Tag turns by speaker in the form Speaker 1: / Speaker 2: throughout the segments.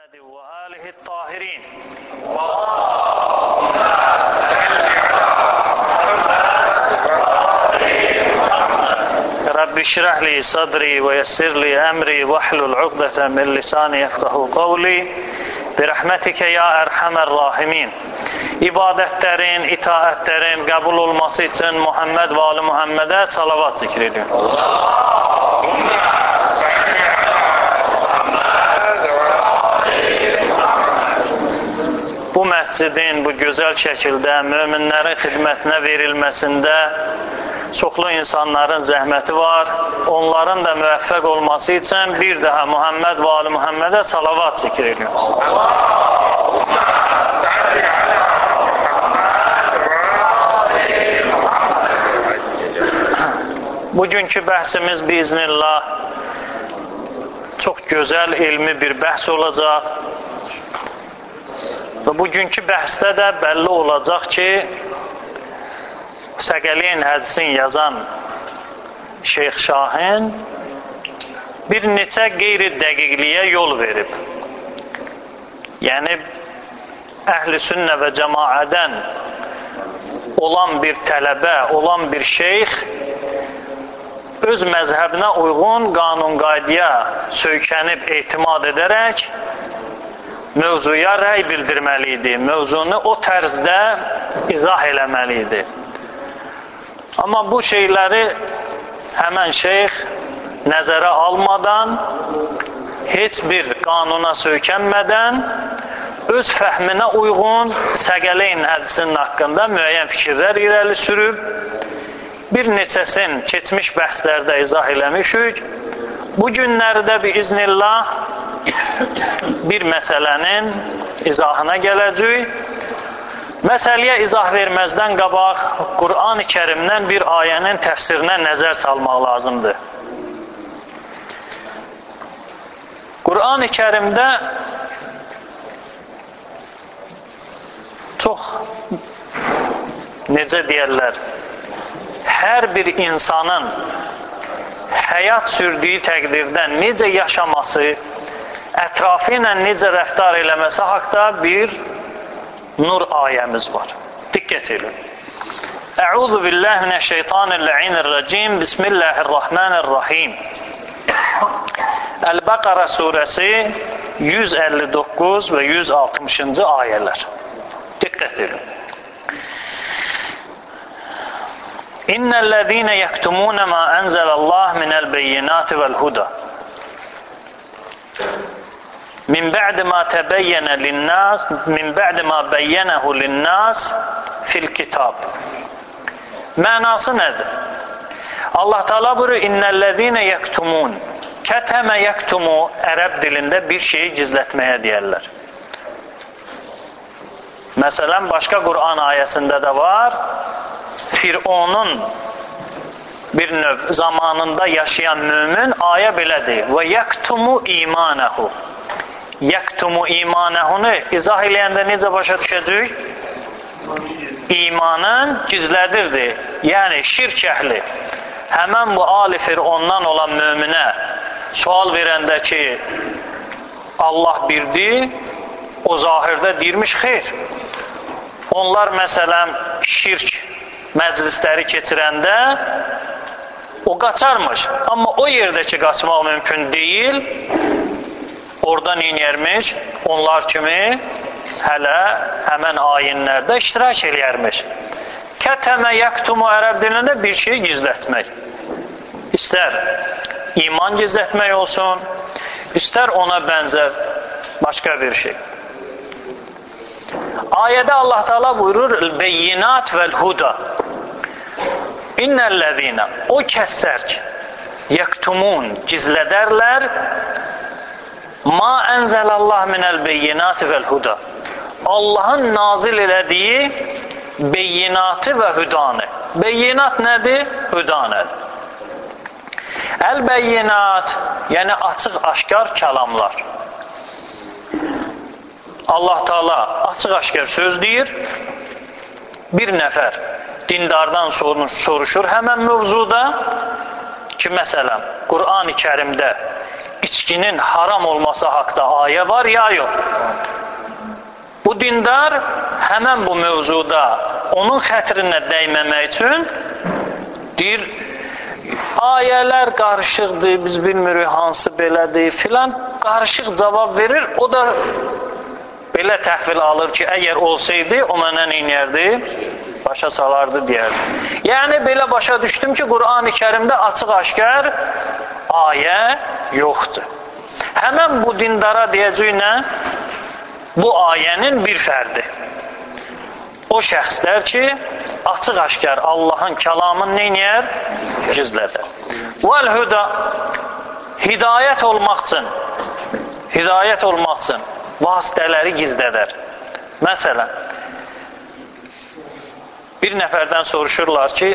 Speaker 1: محمد وآله الطاهرين رب اشرح لي صدري ويسر لي أمري واحلل عقدة من لساني يفقهوا قولي برحمتك ya erhamer rahimin. İbadətlərin, itaətlərin qəbul olması üçün Muhammed və Ali Muhammedə salavat zikr edin. Bu məscidin bu gözəl şəkildə möminlərin xidmətinə verilməsində çoxlu insanların zəhməti var. Onların da müvəffəq olması üçün bir daha Muhammed və Ali Muhammedə salavat zikr edin. Bugünkü bəhsimiz biiznillah çox gözəl, elmi bir bəhs olacaq. Və bugünkü bəhsdə də bəlli olacaq ki, Səqələyn hədisin yazan Şeyx Şahin bir neçə qeyri-dəqiqliyə yol verib. Yəni, əhl-i sünnə və cəmaədən olan bir tələbə, olan bir şeyx öz məzhəbinə uyğun qanun-qaydaya söykənib etimad edərək mövzuya rəy bildirməli idi. Mövzunu o tərzdə izah eləməli idi. Amma bu şeyləri həmən şeyx nəzərə almadan, heç bir qanuna söykənmədən öz fəhminə uyğun Səqələyn hədisinin haqqında müəyyən fikirlər irəli sürüb, bir neçəsin keçmiş bəhslərdə izah eləmişik. Bu günlərdə biiznillah bir məsələnin izahına gələcək. Məsələyə izah verməzdən qabaq Qur'an-ı Kərimdən bir ayənin təfsirinə nəzər salmaq lazımdır. Qur'an-ı Kərimdə çox, necə deyərlər, hər bir insanın həyat sürdüyü təqdirdə necə yaşaması, ətrafı ilə necə rəftar eləməsi haqda bir nur ayəmiz var. Diqqət edin. Əuzu billahi minəşşeytanirracim. Bismillahirrahmanirrahim. Əl-Bəqərə surəsi 159 və 160-cı ayələr. Diqqət edin. İnnellezîne yektumûne mâ enzelallah minel beyyinâti vel huda min ba'di ma tebeyyene linnas min ba'di ma beyyenehu linnas fil kitab. Mənası nədir? Allah Teala buyuruyor innellezîne yektumûn. Kətəmə yektumu ərəb dilində bir şeyi gizlətməyə deyərlər. Məsələn, başqa Qur'an ayəsində də var. Fironun bir növ zamanında yaşayan mümin ayə belə deyir. Və yəktumu imanəhu. Yəktumu imanəhunu izah eləyəndə necə başa düşəcək? İmanın gizlədirdi. Yəni şirk əhli. Həmən bu ali Firondan olan müminə sual verəndə ki Allah birdir, o zahirdə deyirmiş xeyr. Onlar məsələn şirk məclisləri keçirəndə o qaçarmış. Amma o yerdə ki qaçmaq mümkün deyil, oradan inərmiş, onlar kimi hələ həmən ayinlərdə iştirak eləyərmiş. Kətəmə yəktumu ərəb dilində bir şey gizlətmək. İstər iman gizlətmək olsun, istər ona bənzər başqa bir şey. Ayədə Allah Teala buyurur beyyinat vel huda. İnnellezîne, o kəslər ki yektumun, gizlədərlər ma enzelallah minel beyyinati vel huda. Allahın nazil elədiyi beyyinatı və hüdanı. Beyyinat nədir? Hüda nədir? Əl-beyyinat, yəni açıq-aşkar kəlamlar. Allah Teala açıq-aşkar söz deyir. Bir nəfər dindardan soruşur həmən mövzuda ki, məsələn, Qur'an-ı Kərimdə içkinin haram olması haqda ayə var ya yox? Bu dindar həmən bu mövzuda onun xətrinə dəyməmək üçün deyir, ayələr qarışıqdır, biz bilmirik hansı belədir filan, qarışıq cavab verir. O da belə təhvil alır ki, əgər olsaydı o mənə neynərdi? Başa salardı deyərdi. Yəni belə başa düşdüm ki, Qur'an-ı Kərimdə açıq-aşkar ayə yoxdur. Həmən bu dindara deyəcək nə? Bu ayənin bir fərdi. O şəxslər ki, açıq-aşkar Allahın kəlamını neynəyər? Gizlədər. Vəl-hüda, hidayət olmaq üçün vasitələri gizlədər. Məsələn, bir nəfərdən soruşurlar ki,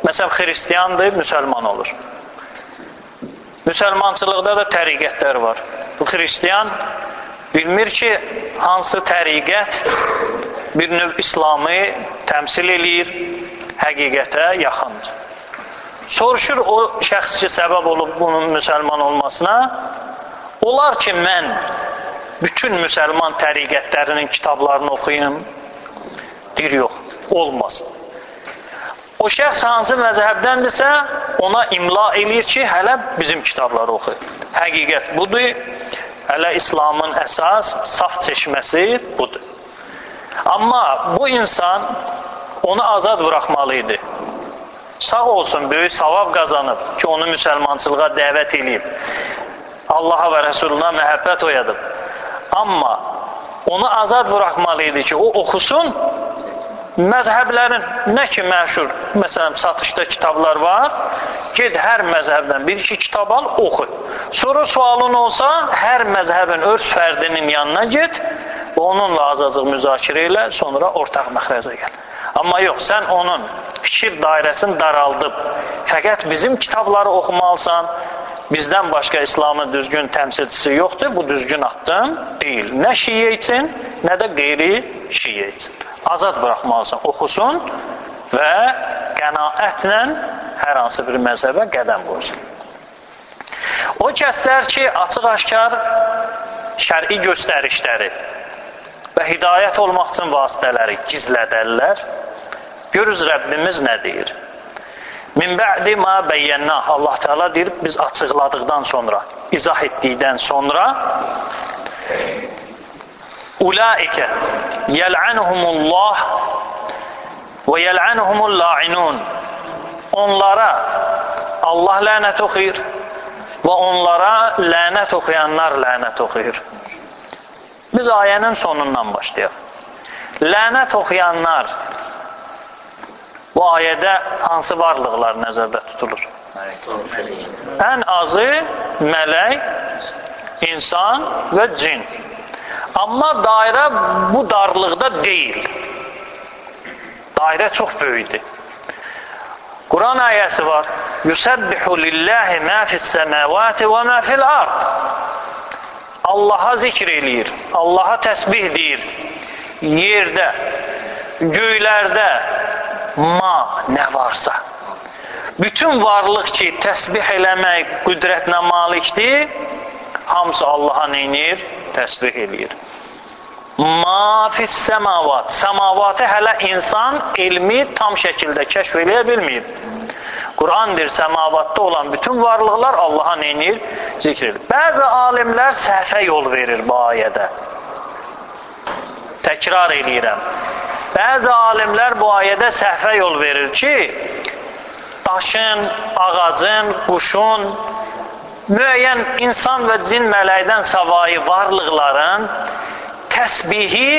Speaker 1: məsələn, xristiyandır, müsəlman olur. Müsəlmançılıqda da təriqətlər var. Bu xristiyan bilmir ki, hansı təriqət bir növ İslamı təmsil eləyir, həqiqətə yaxındır. Soruşur o şəxs ki, səbəb olub bunun müsəlman olmasına, olar ki, mən bütün müsəlman təriqətlərinin kitablarını oxuyum? Deyir, yox, olmaz. O şəxs hansı məzhəbdəndirsə, ona imla eləyir ki, hələ bizim kitabları oxu. Həqiqət budur, hələ İslamın əsas, saf çeşməsi budur. Amma bu insan onu azad buraxmalıydı. Sağ olsun, böyük savab qazanıb ki, onu müsəlmançılığa dəvət eləyib. Allaha və Rəsuluna məhəbbət oyadıb. Amma onu azad buraxmalıydı ki, o oxusun. Məzhəblərin nə ki məşhur, məsələn, satışda kitablar var, ged hər məzhəbdən bir-iki kitab al, oxu. Sonra sualın olsa, hər məzhəbin öz fərdinin yanına get və onunla azacıq müzakirə ilə, sonra ortaq məxrəcə gəl. Amma yox, sən onun fikir dairəsini daraldıb, fəqət bizim kitabları oxumalısan, bizdən başqa İslamın düzgün təmsilçisi yoxdur, bu düzgün addım deyil. Nə şiyə üçün, nə də qeyri şiyə üçün. Azad buraxmalısan, oxusun və qənaətlə hər hansı bir məzhəbə qədəm qoysun. O kəslər ki, açıq-aşkar şər'i göstərişləri və hidayət olmaq üçün vasitələri gizlədərlər, görürüz Rəbbimiz nə deyir? Min bə'di ma bəyyənnah, Allah Teala deyir, biz açıqladıqdan sonra, izah etdikdən sonra Ulaikə yəl'anuhumullah və yəl'anuhumulla'inun, onlara Allah lənət oxuyur və onlara lənət oxuyanlar lənət oxuyur. Biz ayənin sonundan başlayaq. Lənət oxuyanlar, bu ayədə hansı varlıqlar nəzərdə tutulur? Ən azı mələk, insan və cin. Amma dairə bu darlıqda deyil. Dairə çox böyükdür. Quran ayəsi var. Yusəbbihu lillahi mə fis-səməvati və mə fil-ard. Allaha zikr eləyir, Allaha təsbih deyir. Yerdə, göylərdə nə varsa. Bütün varlıq ki, təsbih eləmək qüdrətinə malikdir, hamısı Allaha neynir? Təsbih eləyir. Ma fis-səmavat. Səmavatı hələ insan elmi tam şəkildə kəşf eləyə bilməyib. Quran deyir, səmavatda olan bütün varlıqlar Allaha neynir? Zikr edir. Bəzi alimlər səhvə yol verir bu ayədə. Təkrar eləyirəm. Bəzi alimlər bu ayədə səhvə yol verir ki, daşın, ağacın, quşun, müəyyən insan və cin mələkdən savayı varlıqların təsbihi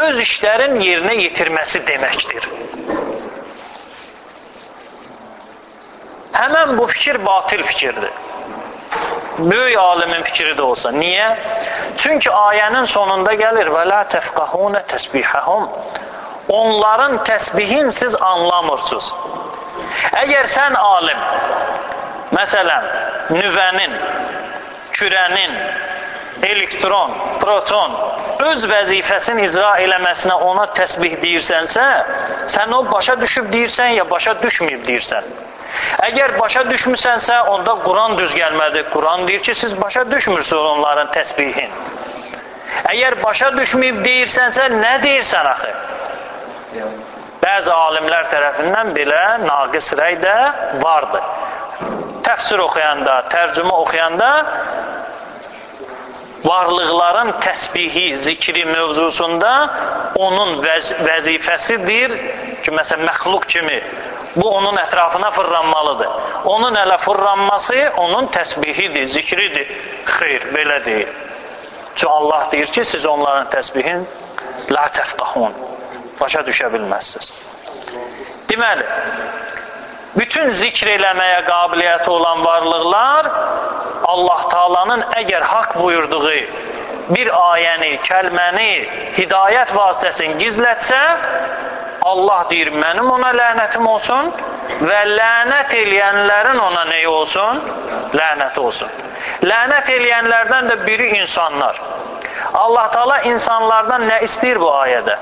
Speaker 1: öz işlərin yerinə yetirməsi deməkdir. Həmən bu fikir batil fikirdir. Böyük alimin fikri də olsa. Niyə? Çünki ayənin sonunda gəlir və la təfqahunə təsbihəhum. Onların təsbihin siz anlamırsınız. Əgər sən alim, məsələn, nüvənin, kürənin, elektron, proton öz vəzifəsini icra eləməsinə ona təsbih deyirsənsə, sən o başa düşüb deyirsən ya başa düşməyib deyirsən. Əgər başa düşmüsənsə, onda Quran düz gəlmədi. Quran deyir ki, siz başa düşmürsünüz onların təsbihin. Əgər başa düşməyib deyirsənsə, nə deyirsən axı? Bəzi alimlər tərəfindən belə naqis rəy də vardır. Təfsir oxuyanda, tərcümə oxuyanda varlıqların təsbihi, zikri mövzusunda onun vəzifəsidir ki, məsələn, məxluq kimi bu onun ətrafına fırlanmalıdır. Onun elə fırlanması onun təsbihidir, zikridir. Xeyr, belə deyil. Çünki Allah deyir ki, siz onların təsbihin la təfqahun, başa düşə bilməzsiniz. Deməli, bütün zikr eləməyə qabiliyyəti olan varlıqlar Allah Taala'nın əgər haqq buyurduğu bir ayəni, kəlməni, hidayət vasitəsini gizlətsə, Allah deyir, mənim ona lənətim olsun və lənət eləyənlərin ona neyi olsun? Lənəti olsun. Lənət eləyənlərdən də biri insanlar. Allah Taala insanlardan nə istəyir bu ayədə?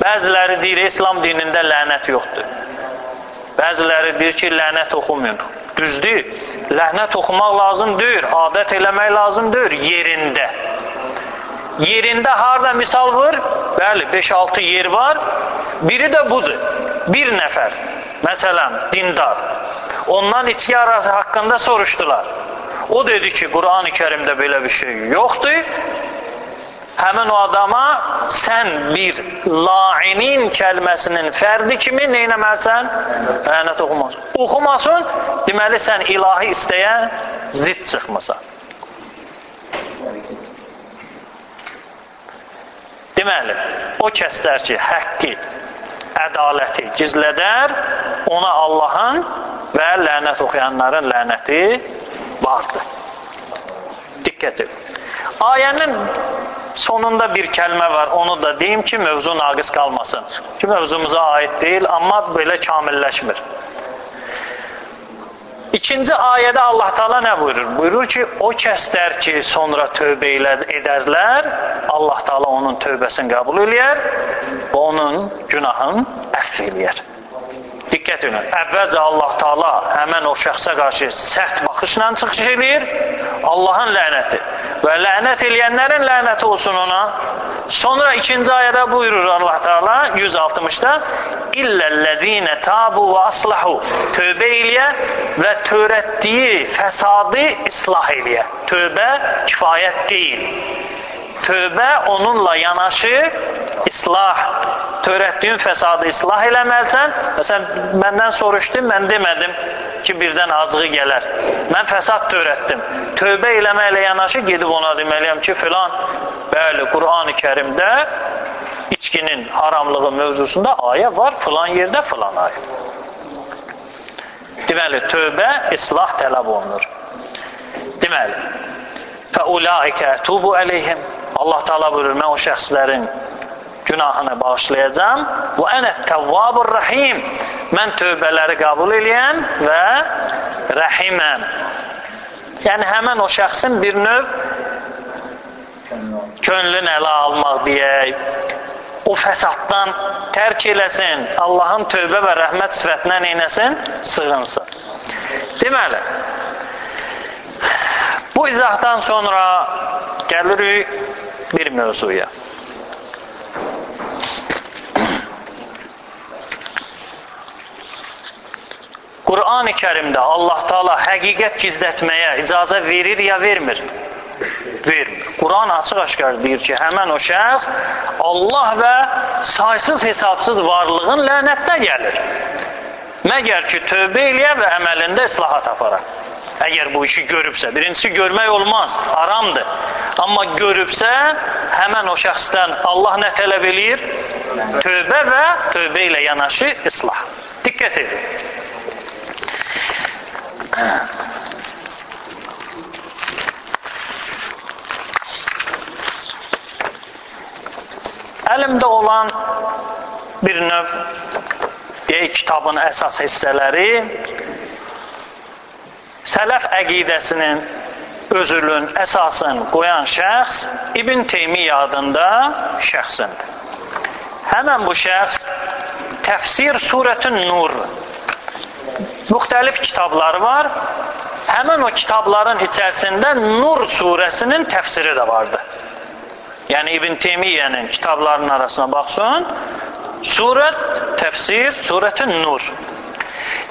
Speaker 1: Bəziləri deyir, İslam dinində lənət yoxdur. Bəziləri deyir ki, lənət oxumayın. Düzdür, lənət oxumaq lazım deyir, adət eləmək lazım deyir, yerində. Yerində harada misal var? Bəli, 5-6 yer var. Biri də budur. Bir nəfər, məsələn, dindar. Ondan içki arası haqqında soruşdular. O dedi ki, Quran-ı Kərimdə belə bir şey yoxdur. Həmin o adama sən bir lainin kəlməsinin fərdi kimi neynəməlisən? Lənət oxumasın. Oxumasın, deməli sən ilahi istəyən zid çıxmısan. Deməli, o kəslər ki, həqqi, ədaləti gizlədər, ona Allahın və lənət oxuyanların lənəti vardır. Diqqət edin. Ayənin sonunda bir kəlmə var, onu da deyim ki, mövzu naqis qalmasın. Ki, mövzumuza aid deyil, amma belə kamilləşmir. İkinci ayədə Allah Taala nə buyurur? Buyurur ki, o kəslər ki, sonra tövbə edərlər, Allah Taala onun tövbəsini qəbul eləyər və onun günahını əff eləyər. Diqqət edin, əvvəlcə Allah Taala həmən o şəxsə qarşı sərt baxışla çıxış eləyir, Allahın lənəti və lənət eləyənlərin lənəti olsun ona. Sonra ikinci ayədə buyurur Allah Taala 160-da İllellezine tabu və aslahu, tövbə eləyə və törətdiyi fəsadı islah eləyə. Tövbə kifayət deyil. Tövbə onunla yanaşı islah, törətdiyin fəsadı islah eləməlisən. Məsələn, məndən soruşdu, mən demədim ki, birdən acığı gələr. Mən fəsad törətdim. Tövbə eləməklə yanaşı gedib ona deməliyəm ki, filan, bəli, Quran-ı Kərimdə içkinin haramlığı mövzusunda ayə var, filan yerdə filan ayə. Deməli, tövbə islah tələb olunur. Deməli, fəulaikə ətubu əleyhim, Allah Taala buyurur, mən o şəxslərin günahını bağışlayacağım. Və ənə təvvabur rəhim, mən tövbələri qəbul eləyən və rəhiməm. Yəni, həmən o şəxsin bir növ könlün ələ almaq deyək, o fəsaddan tərk eləsin, Allahın tövbə və rəhmət sifətinə neynəsin? Sığınsın. Deməli, bu izahdan sonra gəlirik bir mövzuya. Quran-ı Kərimdə Allah Taala həqiqət gizlətməyə icazə verir ya vermir? Vermir. Quran açıq-aşkar deyir ki, həmən o şəxs Allah və saysız hesabsız varlığın lənətdə gəlir. Məgər ki, tövbə eləyə və əməlində islahat aparar. Əgər bu işi görübsə, birincisi görmək olmaz, haramdır. Amma görübsə, həmən o şəxsdən Allah nə tələb eləyir? Tövbə və tövbə ilə yanaşı islah. Diqqət edin. Əlimdə olan bir növ kitabın əsas hissələri sələf əqidəsinin özülün əsasını qoyan şəxs İbn Teymiyyə adında şəxsindir. Həmən bu şəxs Təfsir Surətün Nur müxtəlif kitabları var. Həmin o kitabların içərisində Nur surəsinin təfsiri də vardı. Yəni İbn Teymiyyənin kitablarının arasına baxsın. Surət, təfsir, surət-ün Nur.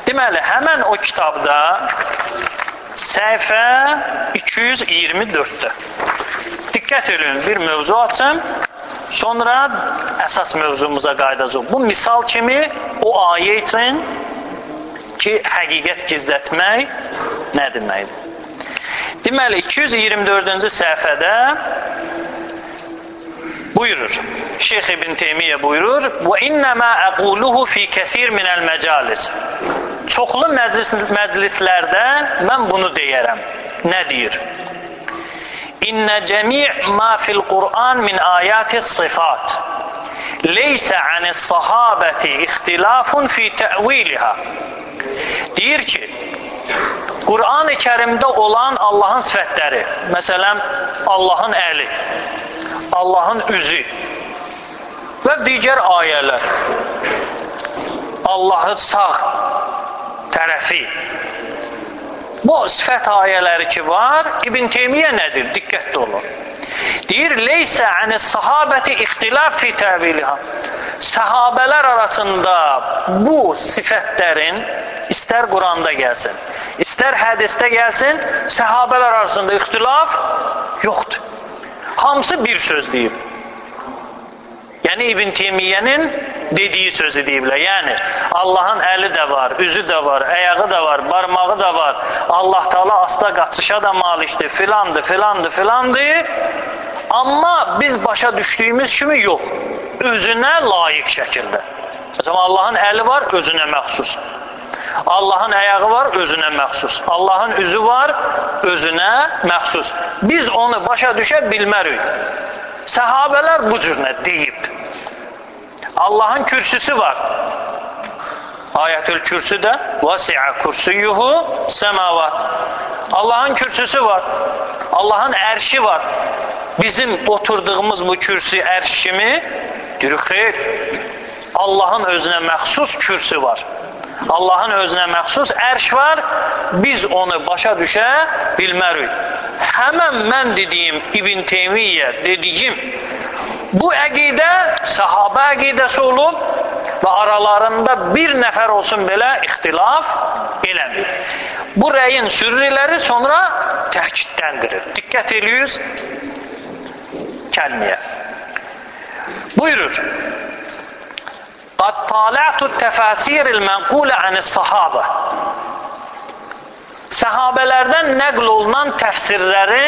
Speaker 1: Deməli, həmən o kitabda səhifə 224-dür. Diqqət edin, bir mövzu açım, sonra əsas mövzumuza qaydacaq. Bu misal kimi o ayə üçün ki, həqiqət gizlətmək nə deməkdir? Deməli, 224-cü səhifədə buyurur. Şeyx İbn Teymiyyə buyurur: "Və innəmə əquluhu fi kəsir minəl məcalis." Çoxlu məclislərdə mən bunu deyərəm. Nə deyir? İnnə cəmi' ma fil Qur'an min ayatis sifat leysə anis sahabəti ixtilafun fi tə'viliha. Deyir ki, Qur'an-ı Kərimdə olan Allahın sifətləri, məsələn, Allahın əli, Allahın üzü və digər ayələr, Allahın sağ tərəfi, bu sifət ayələri ki var, İbn Teymiyyə nədir? Diqqətli olun. Deyir, leysə anis sahabəti ixtilaf fi təviliha. Səhabələr arasında bu sifətlərin istər Quranda gəlsin, istər hədisdə gəlsin, səhabələr arasında ixtilaf yoxdur. Hamısı bir söz deyib. Yəni İbn Teymiyyənin dediyi sözü deyiblər. Yəni Allahın əli də var, üzü də var, əyağı da var, barmağı da var. Allah Taala asla qaçışa da malikdir, filandır, filandır, filandır. Amma biz başa düşdüyümüz kimi yox. Özünə layiq şəkildə. Məsələn, Allahın əli var, özünə məxsus. Allahın əyağı var, özünə məxsus. Allahın üzü var, özünə məxsus. Biz onu başa düşə bilmərik. Səhabələr bu cürünə deyib. Allahın kürsüsü var. Ayətül kürsüdə vəsi'a kursiyyuhu semavat. Allahın kürsüsü var. Allahın ərşi var. Bizim oturduğumuz bu kürsü ərş kimi xeyr. Allahın özünə məxsus kürsü var. Allahın özünə məxsus ərş var. Biz onu başa düşə bilmərik. Həmən mən dediyim İbn Teymiyyə dediyim bu əqidə sahabə əqidəsi olub və aralarında bir nəfər olsun belə ixtilaf eləmir. Bu rəyin sürriləri sonra təhkiddəndirir. Diqqət ediyoruz kəlməyə. Buyurur: "Qad tala'tu təfəsiril mənqulə anis-sahabə." Səhabələrdən nəql olunan təfsirləri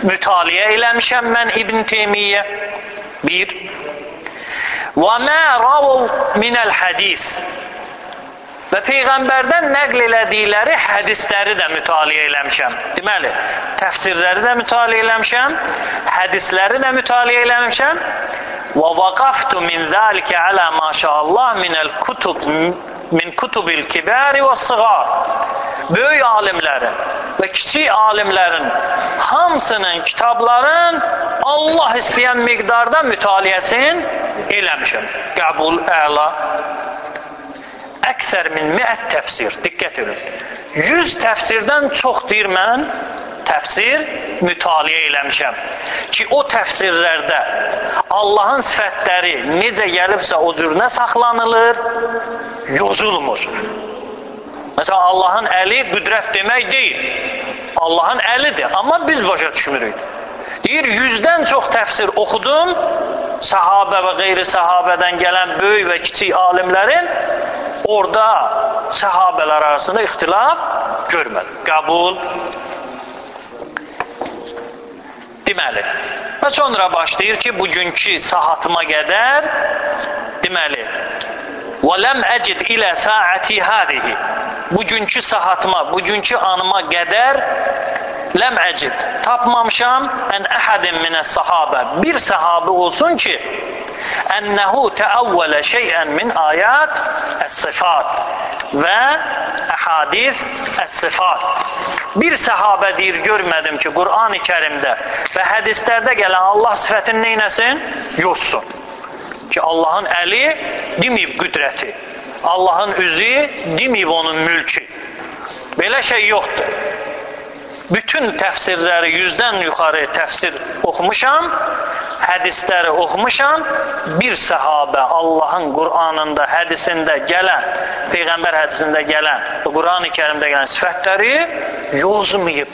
Speaker 1: mütaliə eləmişəm mən İbn Teymiyyə. Bir. Və mə rəvəv minəl hədis. Və Peyğəmbərdən nəql elədikləri hədisləri də mütaliə eləmişəm. Deməli, təfsirləri də mütaliə eləmişəm, hədisləri də mütaliə eləmişəm. Və vaqaftu min zəlikə alə maşallah min kutubil kibari və sığar. Böyük alimlərin və kiçik alimlərin hamısının kitabların Allah istəyən miqdarda mütaliəsini eləmişəm. Qəbul əla. Əksər min 100 təfsir. Diqqət edin. 100 təfsirdən çox deyir mən təfsir mütaliə eləmişəm. Ki o təfsirlərdə Allahın sifətləri necə gəlibsə o cürünə saxlanılır, yozulmur. Məsələn, Allahın əli qüdrət demək deyil. Allahın əlidir, amma biz başa düşmürük. Deyir, 100-dən çox təfsir oxudum, sahabə və qeyri-sahabədən gələn böyük və kiçik alimlərin, orada sahabələr arasında ixtilaf görmədim. Qəbul. Deməli, və sonra başlayır ki, bugünkü saatıma qədər, deməli, وَلَمْ أَجِدْ إِلَى سَاعَتِي هَذِهِ Bugünkü saatıma, bugünkü anıma qədər ləm əcid, tapmamışam ən əhədin minəs sahabə, bir sahabı olsun ki, ənəhu təəvvələ şeyən min ayat əs-sifat və əhadis əs-sifat. Bir sahabə deyir, görmədim ki, Qur'an-ı Kərimdə və hədislərdə gələn Allah sifətini neynəsin? Yozsun. Ki Allahın əli deməyib qüdrəti. Allahın üzü, deməyib onun mülkü. Belə şey yoxdur. Bütün təfsirləri 100-dən yuxarı təfsir oxumuşam, hədisləri oxumuşam, bir səhabə Allahın Qur'anında, hədisində gələn, Peyğəmbər hədisində gələn, Qur'an-ı Kərimdə gələn sifətləri yozmayıb.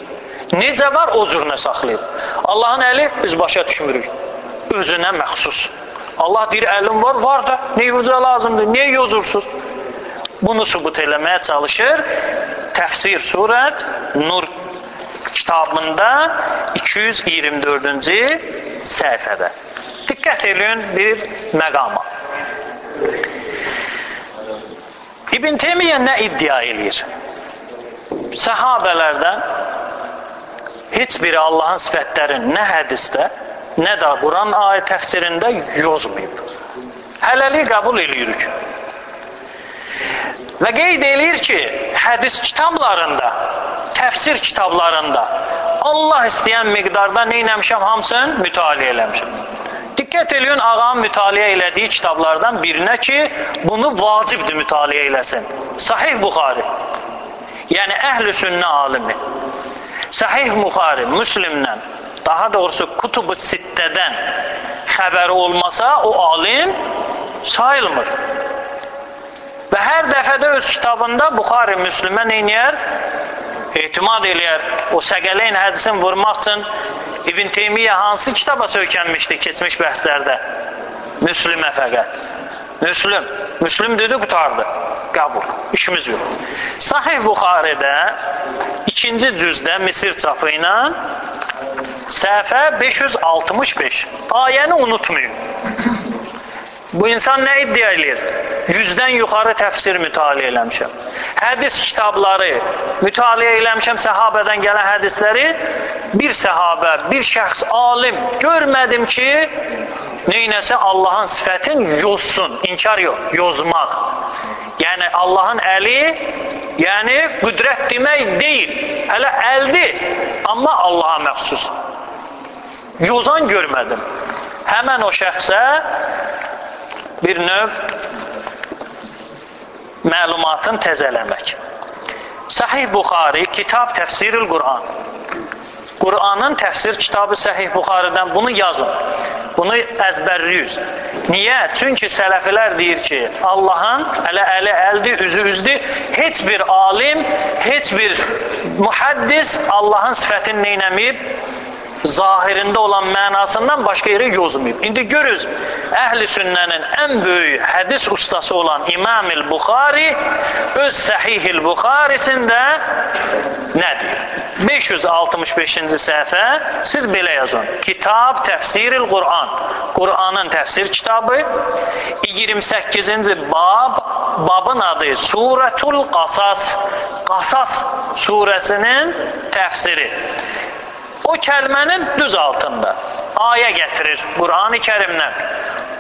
Speaker 1: Necə var, o cürünə saxlayıb. Allahın əli biz başa düşmürük. Özünə məxsus. Allah deyir, əlim var, var da, nə yoza lazımdır, niyə yozursunuz? Bunu sübut eləməyə çalışır. Təfsir surət, Nur kitabında 224-cü səhifədə. Diqqət edin bir məqama. İbn Teymiyyə nə iddia edir? Səhabələrdən heç biri Allahın sifətlərini nə hədisdə, nə də Quran ayət təfsirində yozmayıb. Hələlik qəbul edirik. Və qeyd edir ki, hədis kitablarında, təfsir kitablarında Allah istəyən miqdarda nə eləmişəm, hamısını mütaliə eləmişəm. Diqqət edin, ağam mütaliə elədiyi kitablardan birinə ki, bunu vacibdir mütaliə eləsin. Sahih Buxari, yəni əhl-i sünnə alimi. Sahih Buxari, Müslimdən, daha doğrusu Kutub-u Sittədən xəbəri olmasa, o alim sayılmır. Və hər dəfədə öz kitabında Buxari Müslimə neynəyər? Etimad eləyər. O səqələyin hədisini vurmaq üçün İbn Teymiyyə hansı kitaba söykənmişdi keçmiş bəhslərdə? Müslimə fəqət. Müslim dedi, qutardı. Qəbul. İşimiz yox. Sahih Buxaridə 2-ci cüzdə Misir çapı ilə səhifə 565. Ayəni unutmayın. Bu insan nə iddia edir? 100-dən yuxarı təfsir mütaliə eləmişəm. Hədis kitabları mütaliə eləmişəm, səhabədən gələn hədisləri. Bir səhabə, bir şəxs, alim görmədim ki, neynəsə Allahın sifətin yozsun. İnkar yox, yozmaq. Yəni Allahın əli, yəni qüdrət demək deyil. Hələ əldir, amma Allaha məxsus. Yozan görmədim. Həmən o şəxsə bir növ məlumatın təzələmək. Sahih Buxari, kitab təfsirül Qur'an. Qur'anın təfsir kitabı Sahih Buxaridən, bunu yazın. Bunu əzbərliyiz. Niyə? Çünki sələfilər deyir ki, Allahın əli əldir, üzü üzdür. Heç bir alim, heç bir muhaddis Allahın sifətini neynəməyib? Zahirində olan mənasından başqa yerə yozmayıb. İndi görürüz, əhl-i sünnənin ən böyük hədis ustası olan İmam-ül Buxari öz Səhih-ül Buxarisində nə deyir? 565-ci səhifə, siz belə yazın. Kitab Təfsiril Qur'an. Qur'anın təfsir kitabı. 28-ci babın adı Surətul Qasas. Qasas surəsinin təfsiri. O kəlmənin düz altında ayə gətirir Qur'an-ı Kərimdən.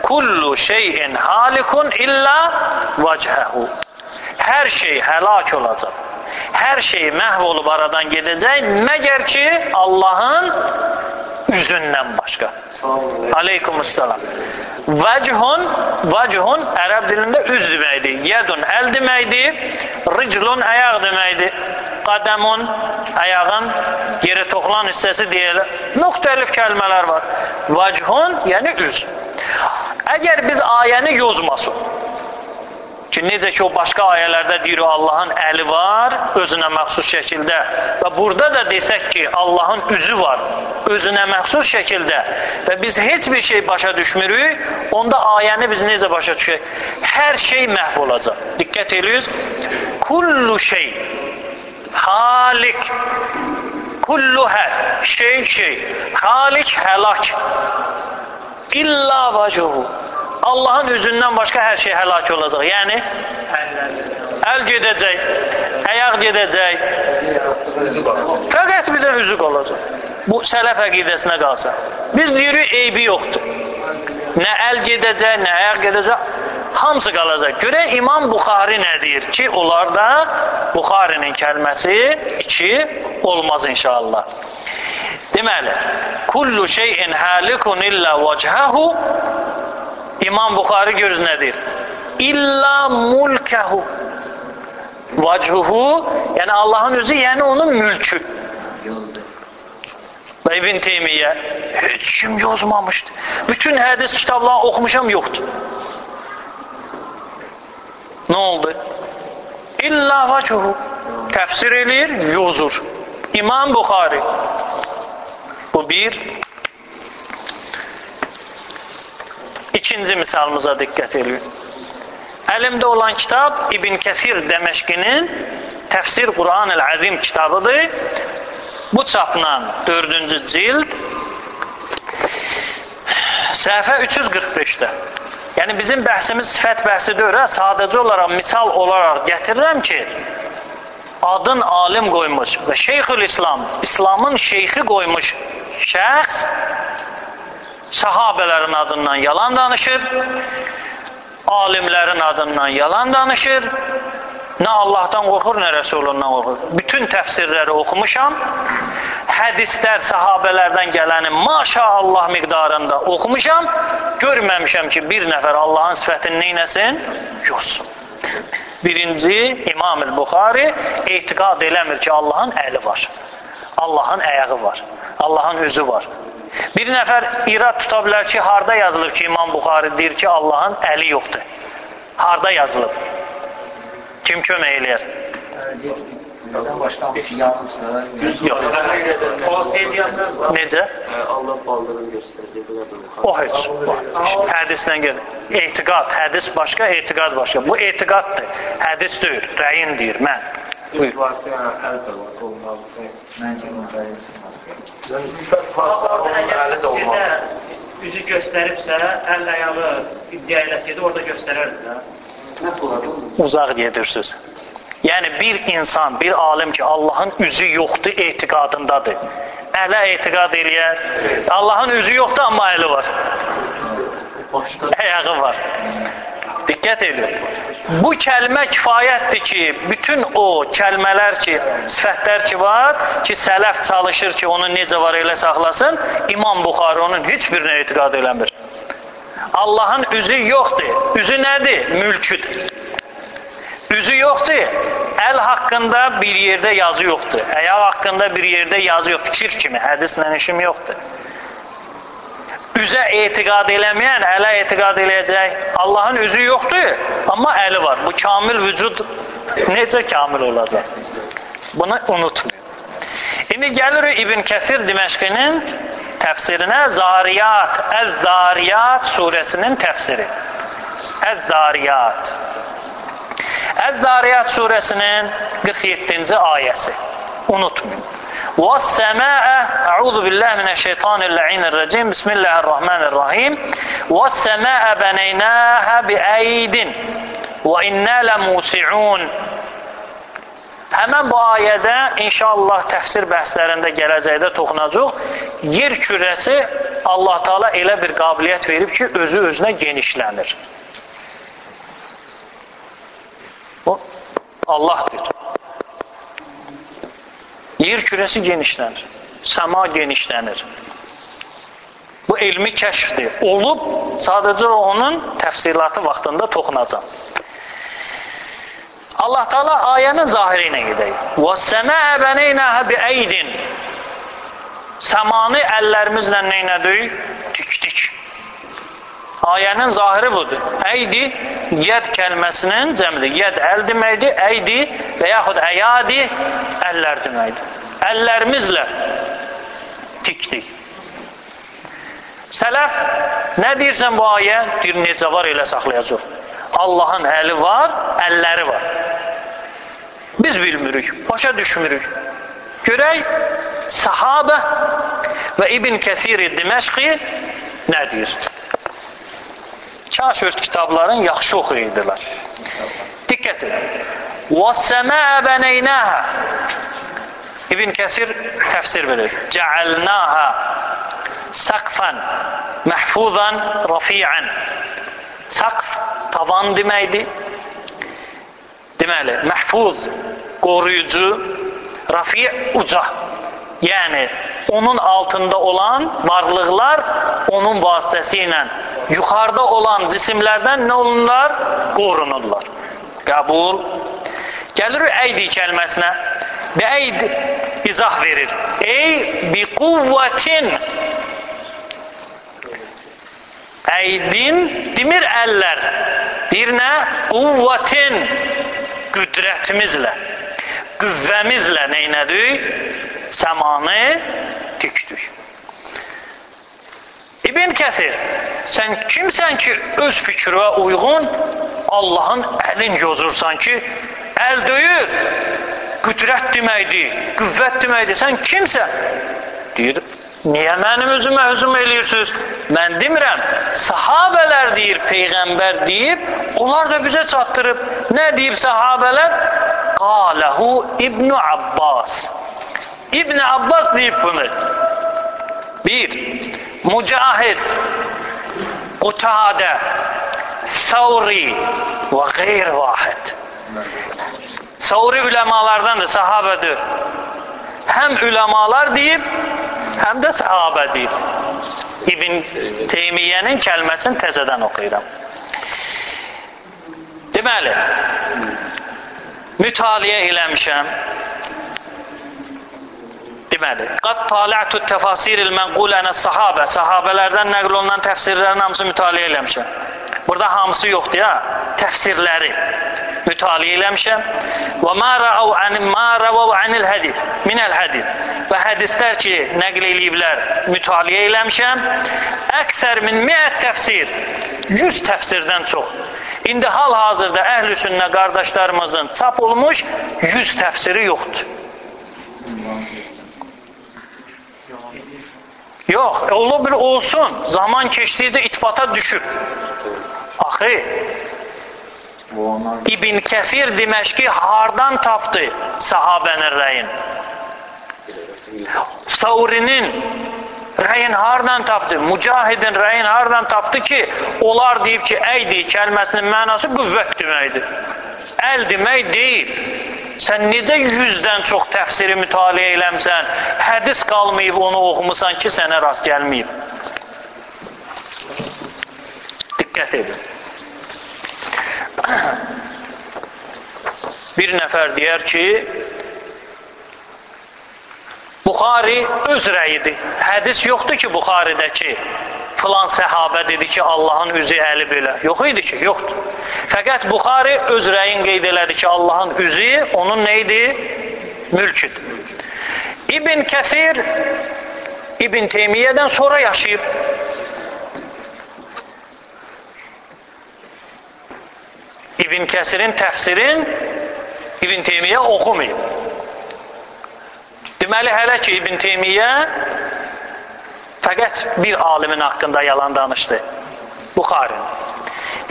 Speaker 1: Kullu şeyin halikun illa vachəhu. Hər şey həlak olacaq. Hər şey məhv olub aradan gedəcək, məgər ki Allahın üzündən başqa. Aleykumussalam. Vachun ərəb dilində üz deməkdir. Yedun əl deməkdir. Riclun ayaq deməkdir. Qadamun ayağın yerə toxulan hissəsi deyilir. Müxtəlif kəlmələr var. Vachun yəni üz. Əgər biz ayəni yozmasıq ki, necə ki o başqa ayələrdə deyir Allahın əli var, özünə məxsus şəkildə və burada da desək ki, Allahın üzü var, özünə məxsus şəkildə və biz heç bir şey başa düşmürük, onda ayəni biz necə başa düşək? Hər şey məhv olacaq. Diqqət edirsiniz. Kullu şey halik, kullu hər şey, halik həlak illa vachəhu. Allahın üzündən başqa hər şey həlak olacaq. Yəni, əl gedəcək, ayaq gedəcək, fəqət bir də üzü qalacaq. Bu sələf əqidəsinə qalsa. Biz deyirik, eybi yoxdur. Nə əl gedəcək, nə ayaq gedəcək, hamısı qalacaq. Görək, İmam Buxari nə deyir ki, onlarda Buxarinin kəlməsi 2 olmaz inşallah. Deməli, kullu şeyin halikun illa vachəhu. İmam Buxari görürüz nədir? İlla mulkehu. Vəchuhu, yəni Allahın özü, yəni onun mülkü. Və İbn Teymiyyə heç kim yazmamışdı. Bütün hədis kitablarını oxumuşam, yoxdur. Nə oldu? İlla vəchuhu. Təfsir eləyir, yozur. İmam Buxari. Bu bir. İkinci misalımıza diqqət edin. Əlimdə olan kitab İbn Kəsir Dəməşqinin Təfsir Quran-ül Azim kitabıdır. Bu çapla 4-cü cild səhifə 345-də. Yəni bizim bəhsimiz sifət bəhsi deyil, sadəcə olaraq misal olaraq gətirirəm ki, adın alim qoymuş və Şeyxül İslam, İslamın şeyxi qoymuş şəxs sahabələrin adından yalan danışır, alimlərin adından yalan danışır, nə Allahdan qorxur, nə Rəsulundan qorxur. Bütün təfsirləri oxumuşam, hədislər sahabələrdən gələni maşallah miqdarında oxumuşam, görməmişəm ki, bir nəfər Allahın sifətini neynəsin? Yoxsun. Birinci, İmam-ül Buxari etiqad eləmir ki, Allahın əli var, Allahın əyağı var, Allahın özü var. Bir nəfər irad tuta bilər ki, harda yazılıb ki, İmam Buxari deyir ki, Allahın əli yoxdur. Harda yazılıb? Kim kömək eləyər? Yox. Necə?
Speaker 2: Allah baldırını göstərdi.
Speaker 1: O heç. Hədisdən gəlir. Etiqad, hədis başqa, etiqad başqa. Bu etiqaddır. Hədis deyir, rəyin deyir, mən. Buyur.
Speaker 3: Üzü göstəribsə, əl ayağı iddia eləsəydi, orada göstərərdi də.
Speaker 1: Uzaq gedirsiniz. Yəni bir insan, bir alim ki, Allahın üzü yoxdur, etiqadındadır. Ələ etiqad eləyər. Allahın üzü yoxdur, amma əli var. Əyağı var. Diqqət edin. Bu kəlmə kifayətdir ki, bütün o kəlmələr ki, sifətlər ki var, ki sələf çalışır ki, onu necə var elə saxlasın, İmam Buxari onun heç birinə etiqad eləmir. Allahın üzü yoxdur. Üzü nədir? Mülküdür. Üzü yoxdur. Əl haqqında bir yerdə yazı yoxdur. Əyaq haqqında bir yerdə yazı yoxdur. Fikir kimi, hədislə işim yoxdur. Üzə etiqad eləməyən, ələ etiqad eləyəcək. Allahın üzü yoxdur, amma əli var. Bu kamil vücud necə kamil olacaq? Bunu unutmayın. İndi gəlirik İbn Kəsir Diməşqinin təfsirinə, Zariyat, Əz-Zariyat surəsinin təfsiri. Əz-Zariyat. Əz-Zariyat surəsinin 47-ci ayəsi. Unutmayın. وَالسَّمَاءَ أعوذ بالله من الشيطان اللعين الرجيم بسم الله الرحمن الرحيم وَالسَّمَاءَ بَنَيْنَاهَا بِأَيْدٍ وَإِنَّا لَمُوسِعُونَ. Həmən bu ayədə inşallah təfsir bəhslərində gələcəkdə toxunacaq. Yer kürəsi Allah Teala elə bir qabiliyyət verib ki, özü özünə genişlənir. Bu Allahdır. Yer kürəsi genişlənir. Səma genişlənir. Bu elmi kəşfdir. Olub, sadəcə onun təfsilatı vaxtında toxunacaq. Allah Teala ayənin zahiri ilə gedək. وَالسَّمَاءَ بَنَيْنَاهَا بِأَيْدٍ. Səmanı əllərimizlə neynədik? Tikdik. Ayənin zahiri budur. Əydi, yəd kəlməsinin cəmidir. Yəd əl deməkdir, əydi və yaxud əyadi əllər deməkdir. Əllərimizlə tikdik. Sələf, nə deyirsən bu ayə? Deyir, necə var elə saxlayacaq. Allahın əli var, əlləri var. Biz bilmirik, başa düşmürük. Görək, sahabə və İbn Kəsir Diməşqi nə deyir? Kaş öz kitabların yaxşı oxuyurdular. Diqqət edin. وَالسَّمَاءَ بَنَيْنَاهَا. İbn Kəsir təfsir verir. جَعَلْنَاهَا سَقْفًا مَحْفُوظًا رَفِيعًا. Saqf, tavan deməkdir. Deməli, məhfuz, qoruyucu, rafi, uca. Yəni, onun altında olan varlıqlar onun vasitəsi ilə yuxarıda olan cisimlərdən nə olurlar? Qorunurlar. Qəbul. Gəlir əydi kəlməsinə. Və əyd izah verir. Ey bi quvvətin. Əydin demir əllər. Bir nə? Quvvətin. Qüdrətimizlə, qüvvəmizlə neynədik? Səmanı tükdük. İbn Kəthir, sən kimsən ki, öz fikrə uyğun Allahın əlin yozursan ki, əl döyür, qüdrət deməkdir, qüvvət deməkdir, sən kimsən? Deyir, niyə mənim özümə hücum eləyirsiniz? Mən demirəm, sahabələr deyir, Peyğəmbər deyib, onlar da bizə çatdırıb. Nə deyib sahabələr? Qaləhu İbn Abbas. İbn Abbas deyib bunu. Bir, Mücahid, Qutadə, Savri və qeyr vahid. Savri üləmalardandır, sahabədir. Həm üləmalar deyib, həm də sahabə deyib. İbn Teymiyyənin kəlməsini təzədən oxuyuram. Deməli, mütaliə eləmişəm. Deməli, qad tala'tu təfasiril mənqulənə sahabə. Sahabələrdən nəql olunan təfsirlərin hamısı mütaliə eləmişəm. Burada hamısı yoxdur ya, təfsirləri mütaliə eləmişəm. Və ma rəvəv anil hədis, minəl hədis. Və hədislər ki, nəql eləyiblər, mütaliə eləmişəm. Əksər min 100 təfsir, 100 təfsirdən çox. İndi hal-hazırda əhl-i sünnə qardaşlarımızın çap olmuş 100 təfsiri yoxdur. Yox, ola bir olsun, zaman keçdikcə itibata düşüb. Axı, İbn Kəthir Diməşqi hardan tapdı sahabənin rəyin? Savrinin rəyin hardan tapdı? Mücahidin rəyin hardan tapdı ki, onlar deyib ki, əydi kəlməsinin mənası qüvvət deməkdir. Əl demək deyil. Sən necə 100-dən çox təfsiri mütaliə eləmsən, hədis qalmayıb onu oxumusan ki, sənə rast gəlməyib. Diqqət edin. Bir nəfər deyər ki, Buxari öz rəyidir. Hədis yoxdur ki, Buxaridə ki, filan səhabə dedi ki, Allahın üzü əli belə. Yox idi ki, yoxdur. Fəqət Buxari öz rəyin qeyd elədi ki, Allahın üzü onun neydi? Mülküdür. İbn Kəthir İbn Teymiyyədən sonra yaşayıb. İbn Kəsirin təfsirin İbn Teymiyyə oxumayıb. Deməli, hələ ki, İbn Teymiyyə fəqət bir alimin haqqında yalan danışdı. Buxarın.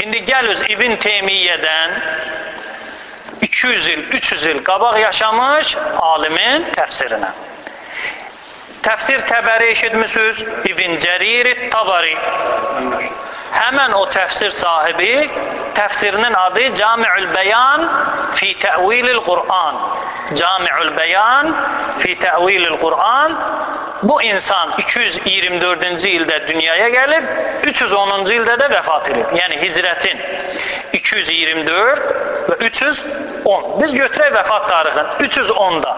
Speaker 1: İndi gəl İbn Teymiyyədən 200 il, 300 il qabaq yaşamış alimin təfsirinə. Təfsir Təbəri eşitmişsiniz? İbn Cərir Tabari. Həmən o təfsir sahibi, təfsirinin adı Cami'ül Bəyan fi Təvilil Qur'an. Cami'ül Bəyan fi Təvilil Qur'an. Bu insan 224-cü ildə dünyaya gəlib, 310-cu ildə də vəfat edib. Yəni hicrətin 224 və 310. Biz götürək vəfat tarixini 310-da.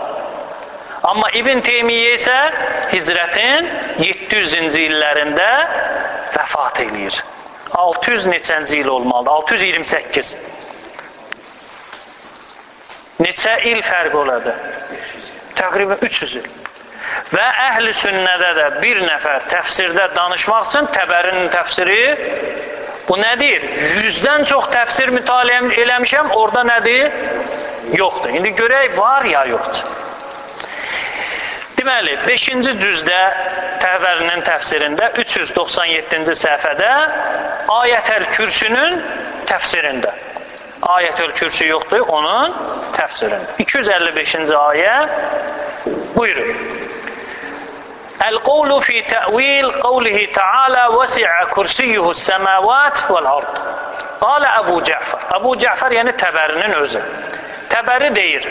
Speaker 1: Amma İbn Teymiyyə isə hicrətin 700-cü illərində vəfat edir. 600 neçənci il olmalıdır? 628. Neçə il fərq oladı? Təqribən 300 il. Və əhl-i sünnədə də bir nəfər təfsirdə danışmaq üçün Təbərinin təfsiri bu nədir? 100-dən çox təfsir mütaliə eləmişəm, orada nədir? Yoxdur. İndi görək, var ya yoxdur. Deməli, 5-ci cüzdə Təbərinin təfsirində 397-ci səhifədə Ayətəl Kürsünün təfsirində. Ayətəl Kürsü yoxdur, onun təfsirində. 255-ci ayə buyurur. El-qavlu fi tə'vil qavlihi ta'ala vəsi'ə kürsüyühü səməvat vəl-ard. Qalə Əbu Cəfər. Əbu Cəfər yəni Təbərinin özü. Təbəri deyir.